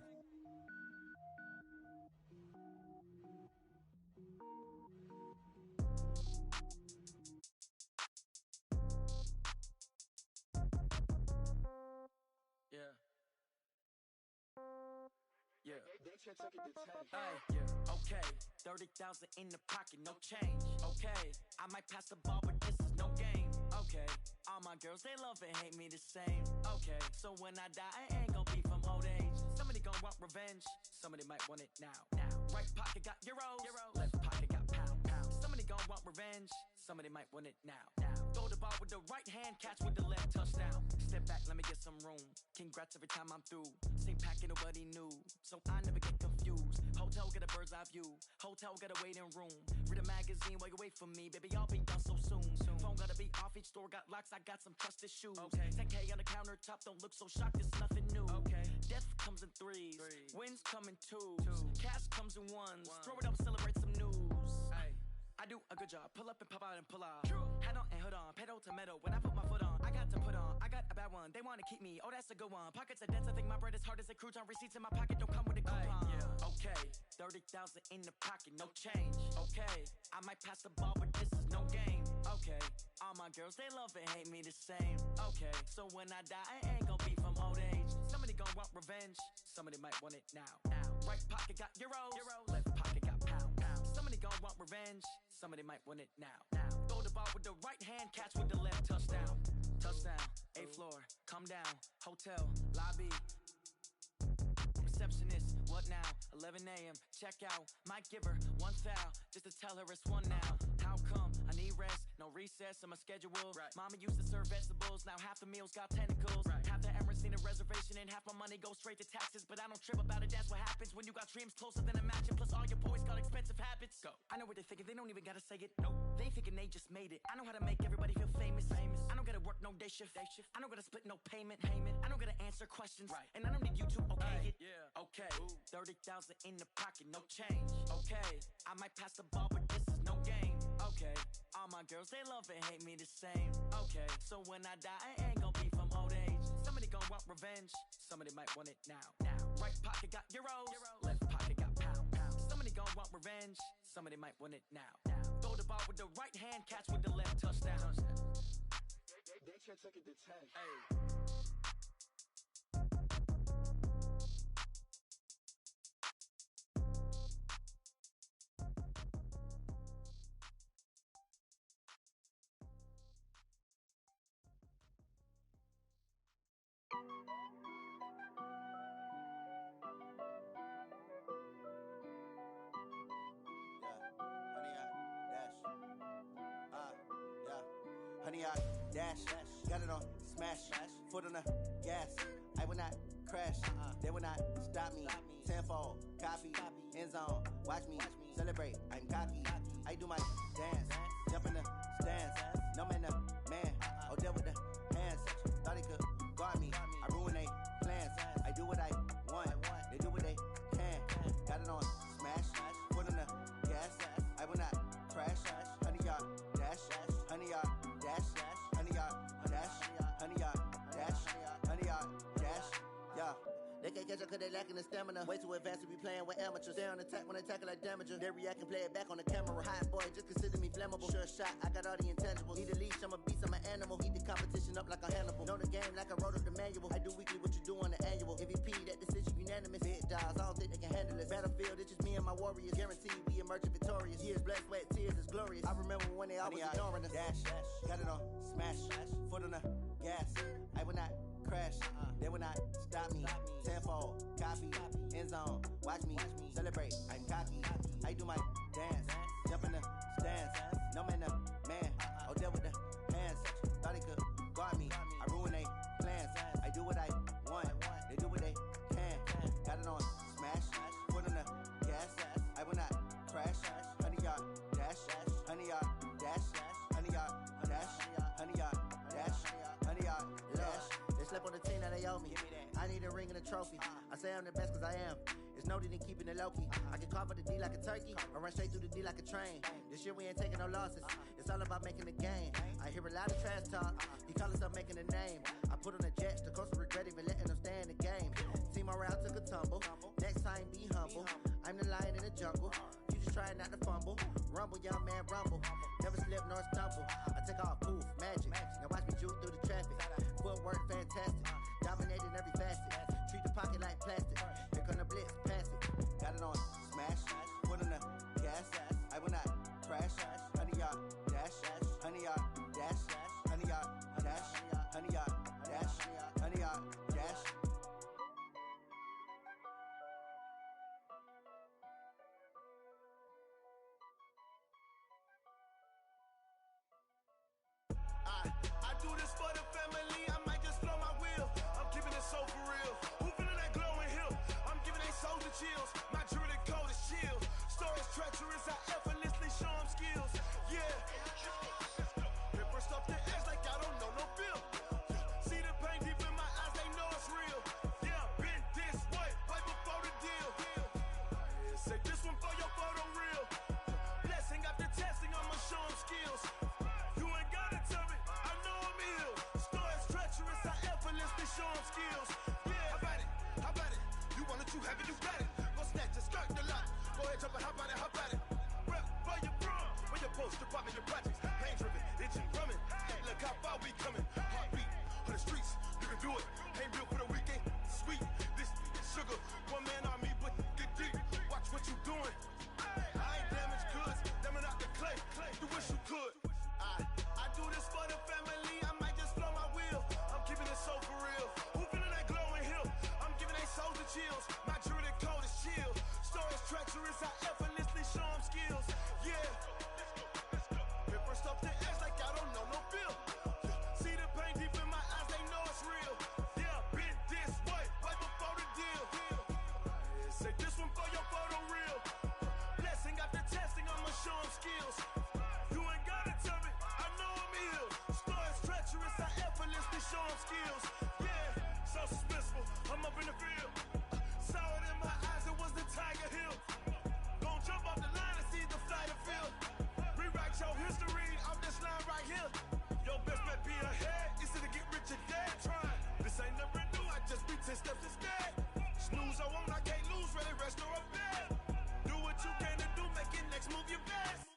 Yeah. Yeah. Hey, yeah. Okay. 30,000 in the pocket, no change. Okay. I might pass the ball, but this is no game. Okay. All my girls, they love and hate me the same. Okay. So when I die, I ain't gon' be from old age. Somebody gon' want revenge. Somebody might want it now. Right pocket got euros. Left pocket got pound. Somebody gon' want revenge. Somebody might want it now. Throw the ball with the right hand, catch with the left, touchdown. Step back, let me get some room. Congrats every time I'm through. Same packet, nobody knew. So I never get confused. Hotel get a bird's eye view. Hotel got a waiting room. Read a magazine while you wait for me. Baby, I'll be done so soon. Phone gotta be off, each store got locks. I got some trusted shoes. 10K on the countertop, don't look so shocked, it's nothing new. Death comes in threes. Wins come in twos. Cash comes in ones. Throw it up, celebrate some news. I do a good job. Pull up and pop out and pull off. Hat on and hood on. Pedal to metal. When I put my foot on, I got to put on. I got a bad one. They want to keep me. Oh, that's a good one. Pockets are dense. I think my bread is hard as a crouton. Receipts in my pocket don't come with a coupon. Okay. 30,000 in the pocket. No change. Okay. I might pass the ball, but this is no game. Okay. All my girls, they love and hate me the same. Okay. So when I die, I ain't gon' be from old age. Somebody gon' want revenge. Somebody might want it now. Right pocket got euros. Left pocket got pound. Somebody gon' want revenge. Somebody might want it now. Throw the ball with the right hand, catch with the left, touchdown. Touchdown, 8th floor, come down, hotel, lobby. Receptionist, what now? 11 a.m., check out. Might give her one foul, just to tell her it's one now. How come? I need rest, no recess in my schedule. Mama used to serve vegetables, now half the meals got tentacles. Half the Emirates need a reservation and half my money goes straight to taxes. But I don't trip about it, that's what happens when you got dreams closer than a mansion. Plus all your boys got expensive habits. Go. I know what they're thinking, they don't even gotta say it. Nope. They ain't thinking they just made it. I know how to make everybody feel famous. I don't gotta work no day shift. I don't gotta split no payment. I don't gotta answer questions. And I don't need you to okay it. Okay, 30,000 in the pocket, no change. Okay, I might pass the ball, but this is no game. Okay, all my girls, they love and hate me the same. Okay, so when I die, I ain't gon' be from old age. Somebody gon' want revenge. Somebody might want it now. Right pocket got euros. Left pocket got pound. Somebody gon' want revenge. Somebody might want it now. Throw the ball with the right hand, catch with the left, touchdown. They can't take it to 10. Honey, I dash, got it on smash, foot on the gas. I will not crash, they will not stop me. Tenfold, copy, end zone, watch me celebrate. I'm cocky, I do my dance, jump in the stands. No man, the man, oh, deal with the hands. Thought he could guard me, I ruin they plans. I do what I want, they do what they can. Got it on smash, foot on the gas. I will not crash, honey, y'all dash, honey, y'all dash. can't catch up cause they lacking the stamina. Way too advanced to be playing with amateurs. Stay on attack when they tackle like damager. They react and play it back on the camera. Hot boy, just consider me flammable. Sure shot, I got all the intangibles. Need a leash, I'm a beast, I'm an animal. Heat the competition up like a Hannibal. Know the game like I wrote up the manual. I do weekly what you do on the annual. MVP, that decision unanimous. Big dogs, I don't think they can handle it. Battlefield, it's just me and my warriors. Guaranteed we emerge victorious. Years, blood, sweat, tears is glorious. I remember when they always ignoring us. Dash, got it on, smash, foot on the gas. I will not crash, they will not stop me. Tenfold, copy, end zone, watch me celebrate. I'm cocky, I do my dance, jump in the stands. No man, the man, oh deal with the hands. Thought he could guard me, I ruin they plans. I do what I want, they do what they can. Got it on, smash, foot on the gas. I will not crash, 100-yard dash, 100-yard dash, 100-yard dash, 100-yard dash, 100-yard dash. They slept on the team that they owe me. I need a ring and a trophy. I say I'm the best cause I am. It's noted in keeping it low-key. I can carve up the D like a turkey, or run straight through the D like a train. This year we ain't taking no losses. It's all about making the game. I hear a lot of trash talk. He call himself making a name. I put on the Jets. The coach will regret even letting them stay in the game. Team around took a tumble. Next time be humble. I'm the lion in the jungle. You just try not to fumble. Rumble, young man, rumble. Never slip nor stumble. I take off, poof, magic. Now watch me juke through the traffic. Footwork fantastic. Dominating every facet. Treat the pocket like plastic. Here come the blitz, pass it. Got it on, smash. Put on the gas. I will not crash. 100-yard dash. 100-yard dash. 100-yard dash. 100-yard dash. 100-yard dash. I do this for the family, I might just blow my wheel. I'm keeping it so for real. Who feeling that glowing hill? I'm giving they soldier chills. My jewelry code is chill. Stories treacherous, I effortlessly show them skills. Yeah. Paper stuff the edge like I don't know no feel. See the pain deep in my eyes, they know it's real. Yeah, been this way before the deal. Say this one for your photo real. Blessing after testing, I'ma show them skills. You ain't gotta tell me, I know I'm ill. Stories treacherous, I effortlessly show them skills. Yeah, how about it? How about it? You want it, you have it, you got it. Go snatch it, skirt the lot. Go ahead, jump it, how about it? How about it? Rep where you from? Where your post, department, your projects. Pain driven, itching, drumming. Hey, look how far we coming. Heartbeat on the streets, you can do it. Ain't built for the weekend. Sweet, this sugar. One man army, but get deep. Watch what you doing. I ain't damaged goods, them are not the clay. You wish you could. I do this for the family, I might just blow my wheel. I'm keeping it so for real. Who feeling that glowing hill? I'm giving they soldier chills. My jewelry code is chill. Stories treacherous, I effortlessly show them skills. Yeah. Paper stuff the edge like I don't know no feel. See the pain deep in my eyes, they know it's real. Yeah, been this way before the deal. Say this one for your photo real. Blessing after testing, I'ma show them skills. You ain't gotta tell me, I know I'm ill. Stories treacherous, I effortlessly show them skills. Yeah, so suspenseful, I'm up in the field. Saw it in my eyes, it was the Tiger Hill. Gon' jump off the line and see the flight of field. Rewrite your history off this line right here. Your best bet be ahead, instead of get rich or dead trying. This ain't never new, I just be 10 steps instead. Snooze, I won't, I can't lose, ready, rest or a bed. Do what you can to do, make it next move your best.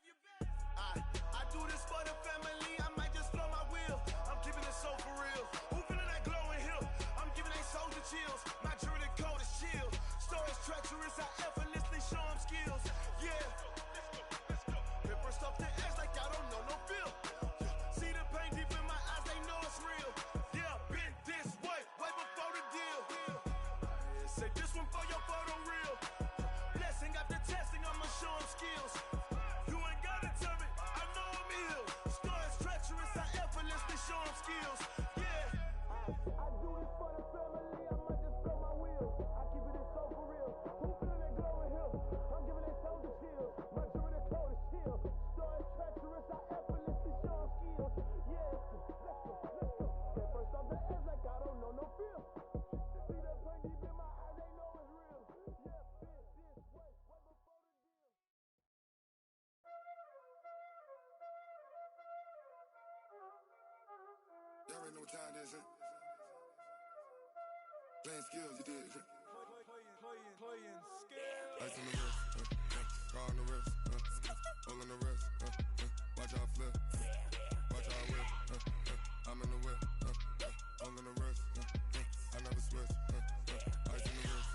I do this for the family, I might just blow my wheel. I'm keeping it so for real. Who feeling that glowing hill? I'm giving they soldier chills. My jewelry code is chill. Stories treacherous, I effortlessly show them skills. Yeah. Paper stuff the edge like I don't know no feel. See the pain deep in my eyes, they know it's real. Yeah, been this way before the deal. Say this one for your photo real. Blessing after testing, I'ma show them skills. You ain't gotta tell me, I know I'm ill. Stories treacherous, I effortlessly show them skills. Yeah. I do this for the family, I might just blow my wheel. I keep it so for real. Who feeling that glowing hill? I'm giving they soldier chills. My jewelry code is chill. Stories treacherous, I effortlessly show them skills. Yeah. Let's go. That first off the edge like I don't know no feel. See that pain deep in my eyes, they know it's real. Yeah, been this way before the deal. Y'all already know what time this is. Playing skills, you did. playing skill. Ice on the wrist, car on the wrist, all on the wrist, watch out flip, watch out whip, I'm in the whip, all on the wrist, I never switch, ice on the wrist,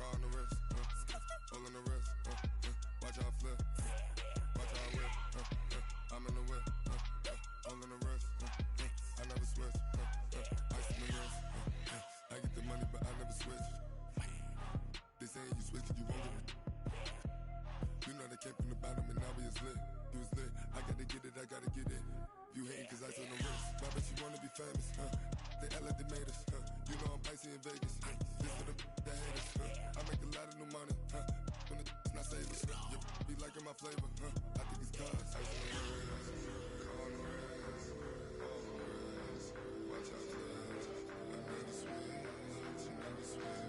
car on the wrist, all on the wrist, watch out flip, watch out whip, I'm in the whip, all on the wrist, I never switch, ice on the wrist, I get the money but I never switch. They saying you switch and you won't get it. You know they came from the bottom and now we is lit. You was lit, I gotta get it, I gotta get it. You hating cause ice on the wrist. Why bet you wanna be famous, They act like they made us, You know I'm icy in Vegas, This for the that hate us, I make a lot of new money, When the not savers, you be liking my flavor, I think it's cause ice on the wrist, on the wrist, on the wrist. Watch out for this, I never switch, you never switch.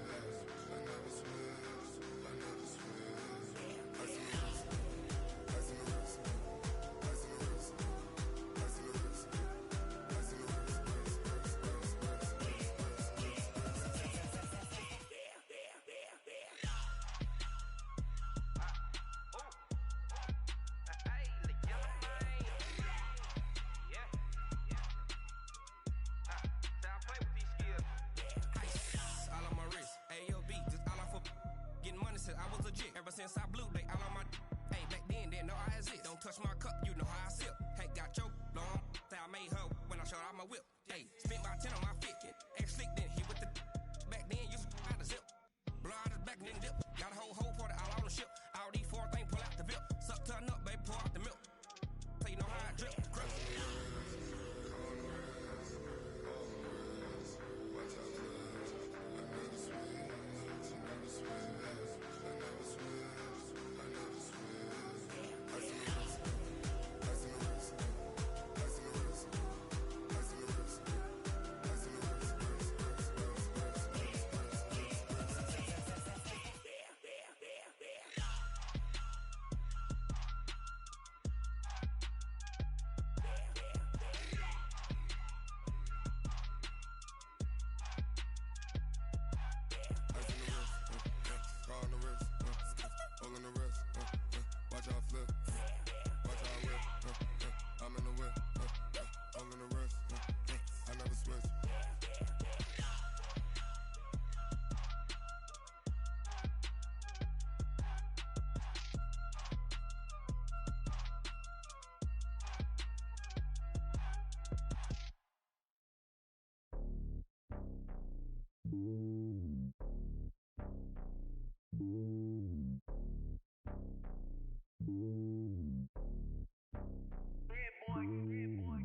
Ever since I blew, they all on my hey, back then, didn't know I exist. Don't touch my cup, you know how I sip. Hey, got your long, say I made her when I showed out my whip. Hey, spent my 10 on my fit, ex-slick, then hit with the back then, used to out the zip. Blow out his back, then dip. Got a whole party all on the ship. All these 4 things pull out the bip. Suck, turn up, baby, pour out the milk. So you know how I drip. Crush.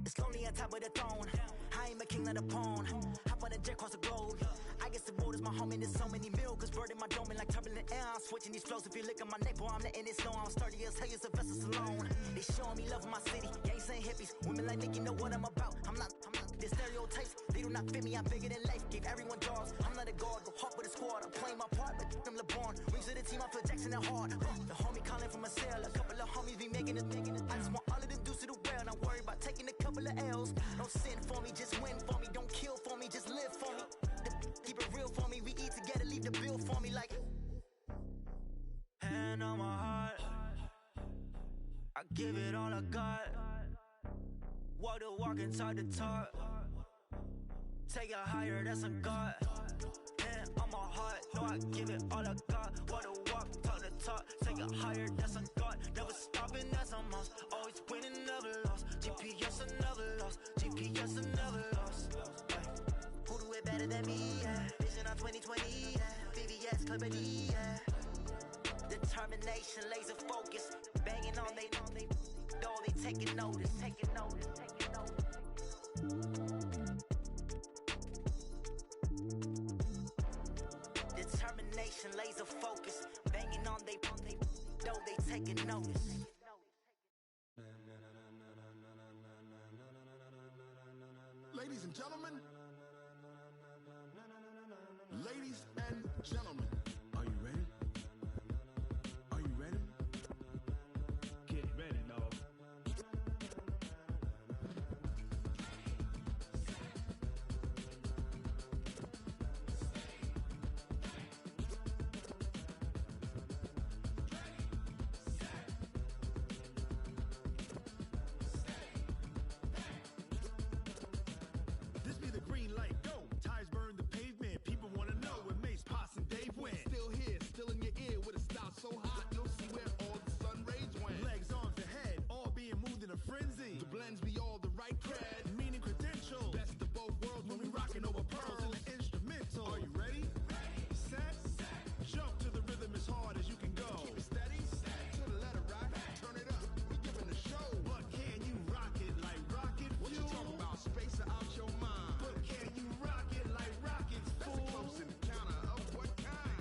It's lonely on top of the throne. I ain't a king of the pawn. Hop on a jet across the globe. I guess the road is my home and there's so many miracles burning my dome like turbulent air. I'm switching these flows. If you look at my neck, boy, I'm letting it slow. I'm sturdy as hell, as Sylvester Stallone. They showing me love in my city. Gangs and hippies. Women like Nick, you know what I'm about. I'm not. The stereotypes, they do not fit me. I'm bigger than life. Gave everyone jobs. I'm not a guard. Go hard with a squad. I'm playing my part, but I'm LeBron. Wings of the team, I feel Jackson and hard. The homie calling from a cell. A couple of homies be making it. I just want all of them dudes to do well. Not worry about taking a couple of L's. Don't sin for me, just win for me. Don't kill for me, just live for me. Keep it real for me. We eat together, leave the bill for me like. Hand on my heart, I give it all I got. Walk the walk and talk the talk. Take it higher, that's a God. Hand on my heart, no, I give it all I got. Walk the walk, talk the talk. Take it higher, that's a God. Never stopping, that's a must. Always winning, never lost. GPS, I never lost. GPS, I never lost. Who do it better than me? Yeah. Vision on 2020, yeah. VVS, Clippity, yeah. Determination, laser focus. Banging on they though they taking notice. Determination, laser focus. Banging on they though they taking notice. Ladies and gentlemen, ladies and gentlemen, are you ready? Are you ready? Get ready, dog. lends me all the right cred, meaning credentials. Best of both worlds when we rockin' over pearls in the instrumental. Are you ready? Set, jump to the rhythm as hard as you can go. Keep it steady, to the letter right. Turn it up, we giving the show. But can you rock it like rocket fuel? What you talking about? Space out your mind. But can you rock it like rockets, fool? That's a close encounter of what kind?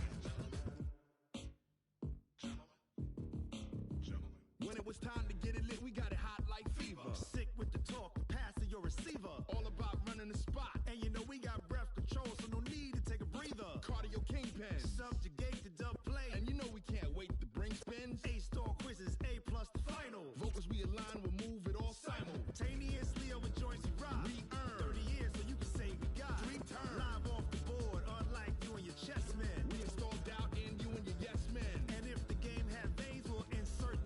When it was time to get it lit, we got it hot like fever. Sick with the talk, pass to your receiver. All about running the spot. And you know we got breath control, so no need to take a breather. Cardio kingpin, subjugate the dub play. And you know we can't wait to bring spins. A-star quizzes, A+ the final. Vocals we align, we'll move it all simultaneously over joints we rock. We earn 30 years, so you can say we got 3 turns. Live off the board, unlike you and your chess men. We install doubt in you and your yes men. And if the game had veins, we'll insert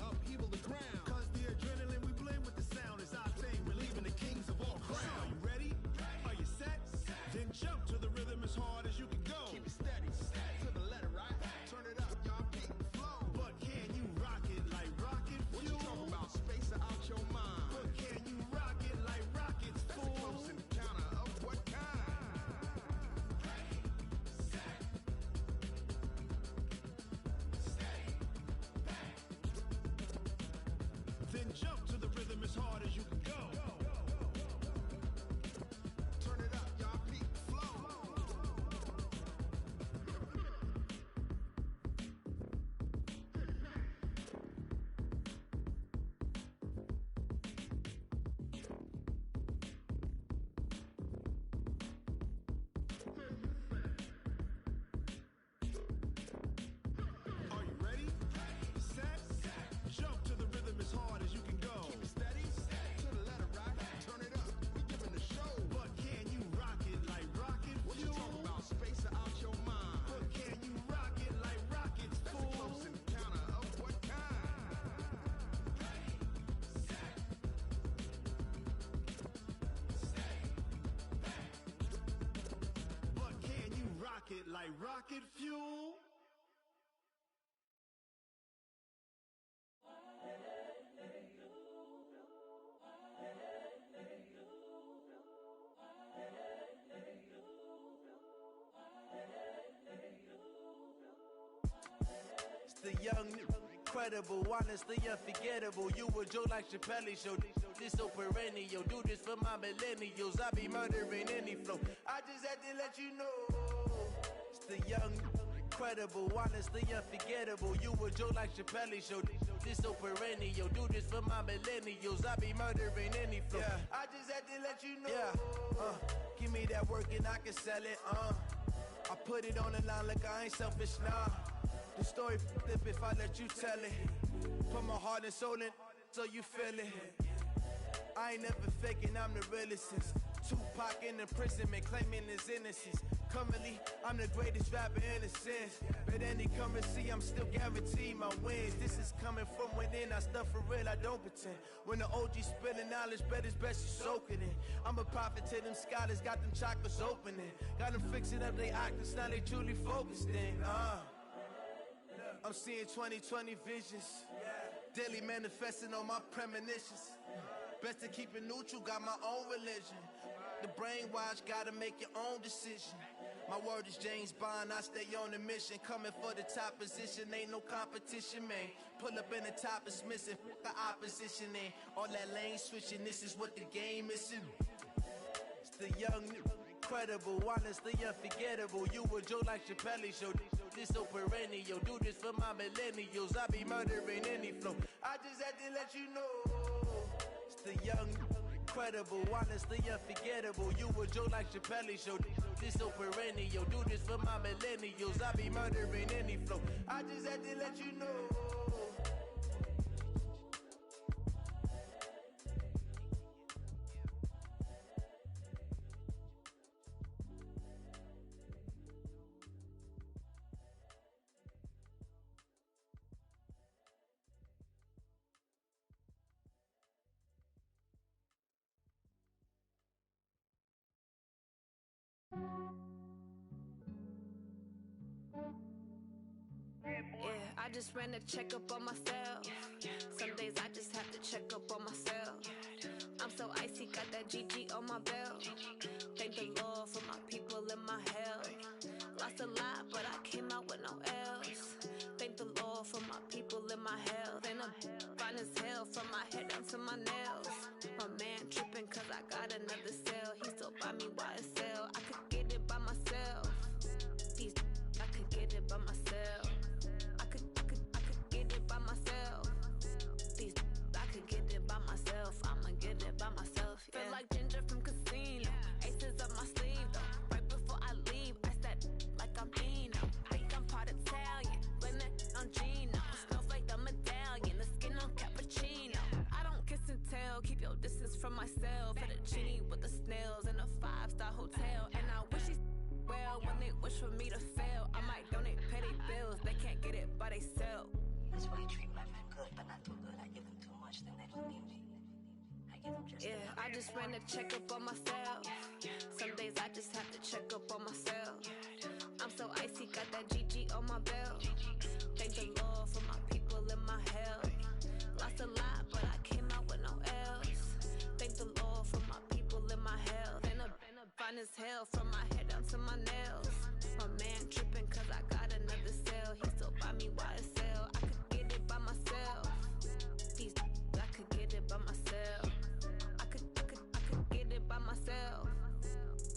upheaval the ground. Cause the adrenaline we blend with the sound is our thing. We're leaving the kings of all crowns. So are you ready? Are you set? Then jump to the rhythm as hard as you can go. Keep it steady, to the letter right. Turn it up, y'all keep the flow. But can you rock it like rocket fuel? What you talking about? Space out your mind. But can you rock it like rockets, fool? That's a close encounter of what kind? Then jump to the rhythm as hard as you can go. Turn it up, y'all peak flow. Are you ready? Set, jump to the rhythm as hard as you can go. Keep it steady, to the letter right. Turn it up, we giving the show. But can you rock it like rocket fuel? What you talking about? Space out your mind. But can you rock it like rockets, fool? That's a close encounter of what kind? But can you rock it like rocket fuel? It's the young, incredible, honestly unforgettable. You a Joe like Chappelle show. This so perennial. Do this for my millennials. I be murdering any flow. I just had to let you know. It's the young, incredible, honestly unforgettable. You a Joe like Chappelle show. This so perennial. Do this for my millennials. I be murdering any flow. Yeah. I just had to let you know. Yeah. Give me that work and I can sell it. I put it on the line like I ain't selfish, nah. The story flip if I let you tell it. Put my heart and soul in so you feel it. I ain't never faking, I'm the realest since Tupac in imprisonment, claiming his innocence. Currently, I'm the greatest rapper in a sense. But any currency, I'm still guaranteed my wins. This is coming from within, I stuff for real, I don't pretend. When the OG spilling knowledge, bet it's best you soak it in. I'm a prophet to them scholars, got them chakras opening. Got them fixing up they octaves, now they truly focused in. I'm seeing 2020 visions. Daily manifesting on my premonitions. Best to keep it neutral, got my own religion. The brainwash, gotta make your own decision. My word is James Bond, I stay on the mission. Coming for the top position, ain't no competition, man. Pull up in the top is missing, fuck the opposition, ain't all that lane switching, this is what the game is. It's the young, incredible, honestly unforgettable. You a Joe like Chappelle show. This so perennial, do this for my millennials. I be murdering any flow. I just had to let you know. It's the young, incredible, honestly unforgettable. You a Joe like Chappelle show. This so perennial, do this for my millennials. I be murdering any flow. I just had to let you know. Yeah, I just ran a checkup on myself. Some days I just have to check up on myself. so icy, got that GG on my belt. Thank the Lord for my people in my hell. Lost a lot, but I came out with no L's. Thank the Lord for my people in my hell. Then I'm fine as hell from my head down to my nails. My man tripping cause I got another cell. He still buy me YSL. I could get it by myself. These I could get it by myself. I could get it by myself. These I could get it by myself. I'ma get it by myself. Yeah. Feel like Ginger from Casino. Aces up my sleeve though. Right before I leave, I said like I'm Eno. Think I'm part Italian, blend that on Gino. Snowflake the medallion, the skin on cappuccino. I don't kiss and tell, keep your distance from myself. Fettuccine with the snails in a 5-star hotel. And I wish he's well when they wish for me to fail. I might donate petty bills, they can't get it by they self. That's why I treat my friend good, but not too good. I give them too much, then they don't need me. I give them just I just ran a checkup on myself. Some days I just have to check up on myself. I'm so icy, got that GG on my belt. Thank the Lord for my people in my hell. Lost a lot, but I came out with no L's. Thank the Lord for my people in my hell. Then I'm fine as hell from my head down to my nails. My man tripping cause I got another cell. He still buy me YSL. I could get it by myself. These I could get it by myself. I could get it by myself.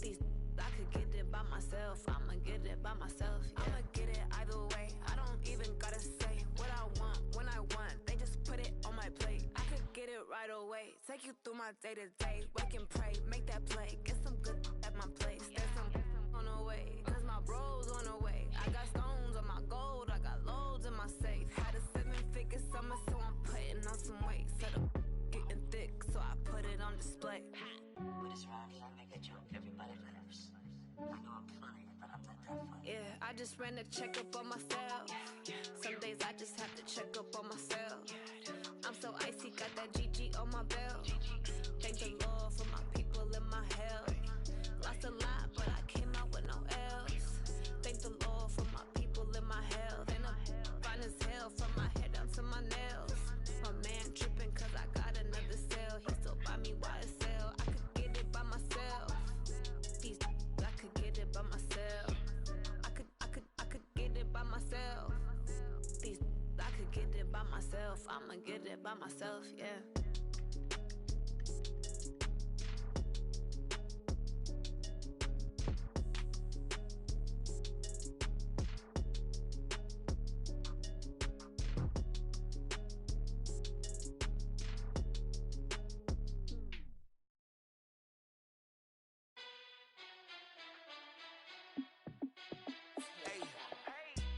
These I could get it by myself. I'ma get it by myself. Yeah. I'ma get it either way. I don't even gotta say what I want when I want. They just put it on my plate. I could get it right away. Take you through my day to day. Wake and pray, make that play. Get some good at my place. There's some on the way, cause my bros on the way. I got stones on my gold. I got loads in my safe. Had a 7-figure summer, so I'm putting on some weight. Set up getting thick, so I put it on display. With this round here, I make a joke, everybody laughs. I know I'm funny, but I'm not that funny. Yeah, I just ran a checkup on myself. Some days I just have to check up on myself. I'm so icy, got that GG on my belt. Thank the Lord for my people in my hell. Lost a lot, but I came out with no L's. Thank the Lord for my people in my hell. Then I'm fine as hell from my head down to my nails. My man tripping cause I got another cell. He still buy me YSL. I could get it by myself. These I could get it by myself. I could get it by myself. These I could get it by myself. I'ma get it by myself, yeah.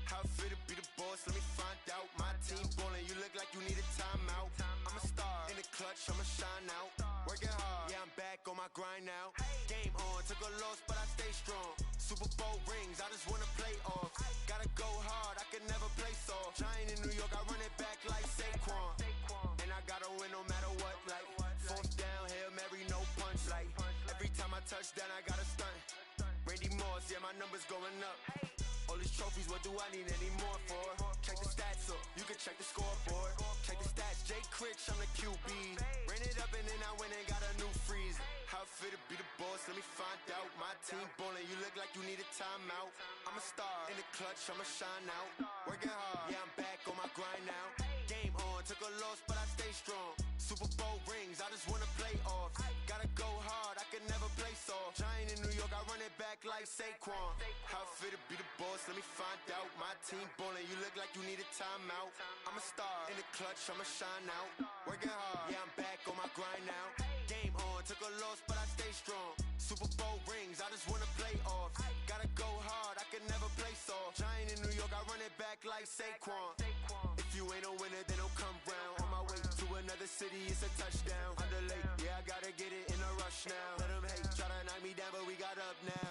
How it feel to be the boss? Let me find out. My team ballin', you look like you need a timeout. I'm a star in the clutch, I'ma shine out. Working hard, yeah, I'm back on my grind now. Game on, took a loss, but I stay strong. Super Bowl rings, I just wanna play off. Gotta go hard, I can never play soft. Giant in New York, I run it back like Saquon. And I gotta win no matter what, like fourth down, Hail Mary, no punch. Like every time I touch down, I gotta stunt. Randy Moss, yeah, my numbers going up. All these trophies, what do I need any more for? Check the stats up, you can check the scoreboard. Check the stats, Jay Critch, I'm the QB. Ran it up and then I went and got a new freeze. How it feel to be the boss, let me find out. My team ballin', you look like you need a timeout. I'm a star in the clutch, I'ma shine out. Working hard, yeah, I'm back on my grind now. Game on, took a loss, but I stay strong. Super Bowl rings, I just wanna play off. Gotta go hard, I can never play soft. Giant in New York, I run it back like Saquon. How it feel to be the boss, let me find out. My team ballin', you look like you need a timeout. I'm a star in the clutch, I'ma shine out. Working hard, yeah, I'm back on my grind now. Game on, took a loss, but I stay strong. Super Bowl rings, I just wanna play off. Gotta go hard, I can never play soft. Giant in New York, I run it back like Saquon. If you ain't a winner, then don't come round. On my way to another city, it's a touchdown. Underlay, yeah, I gotta get it in a rush now. Let them hate, try to knock me down, but we got up now.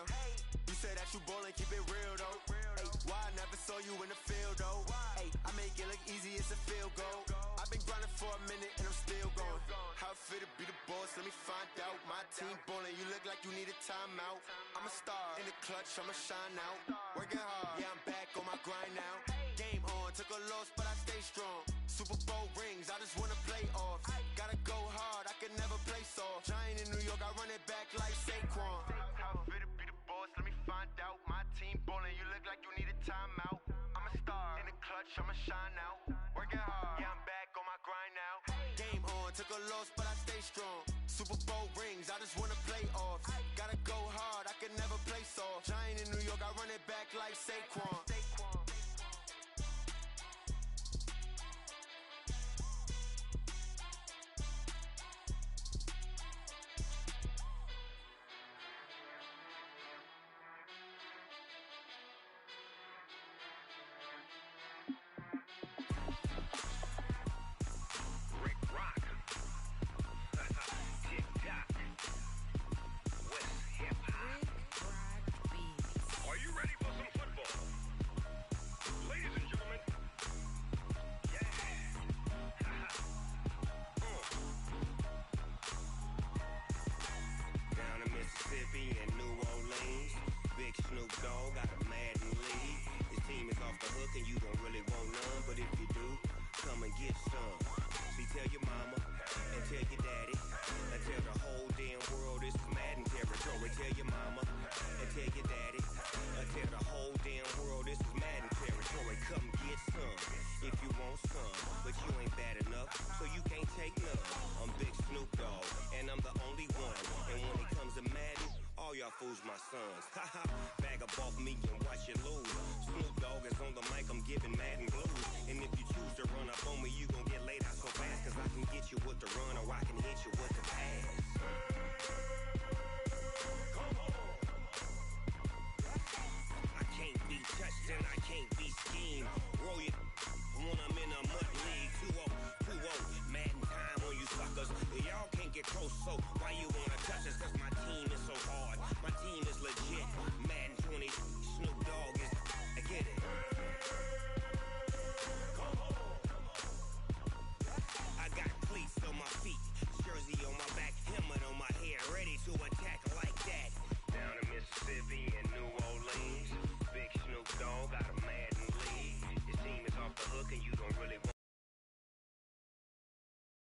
You said that you ballin', keep it real though. Ay, why I never saw you in the field though? Ay, I make it look easy, it's a field goal. I've been grinding for a minute and I'm still going. How it feel to be the boss, let me find out. My team ballin', you look like you need a timeout. I'm a star in the clutch, I'ma shine out. Working hard, yeah, I'm back on my grind now. Game on, took a loss, but I stay strong. Super Bowl rings, I just wanna play off. Gotta go hard, I can never play soft. York, I run it back like Saquon. How fit to be the boss, let me find out. My team ballin', you look like you need a timeout. I'm a star, in the clutch, I'ma shine out. Working hard, yeah, I'm back on my grind now. Game on, took a loss, but I stay strong. Super Bowl rings, I just wanna play off. Gotta go hard, I can never play soft. Giant in New York, I run it back like Saquon. My sons, haha, bag up off me and watch you lose. Snoop Dogg is on the mic, I'm giving Madden blues. And if you choose to run up on me, you gon' get laid out so fast. Cause I can get you with the run or I can hit you with the pass. Come on. I can't be touched and I can't be schemed. Roll it when I'm in a mud league. 2-0, 2-0, Madden time on you suckers. Y'all can't get close, so why you wanna touch us? Cause my team is so hard. My team is legit.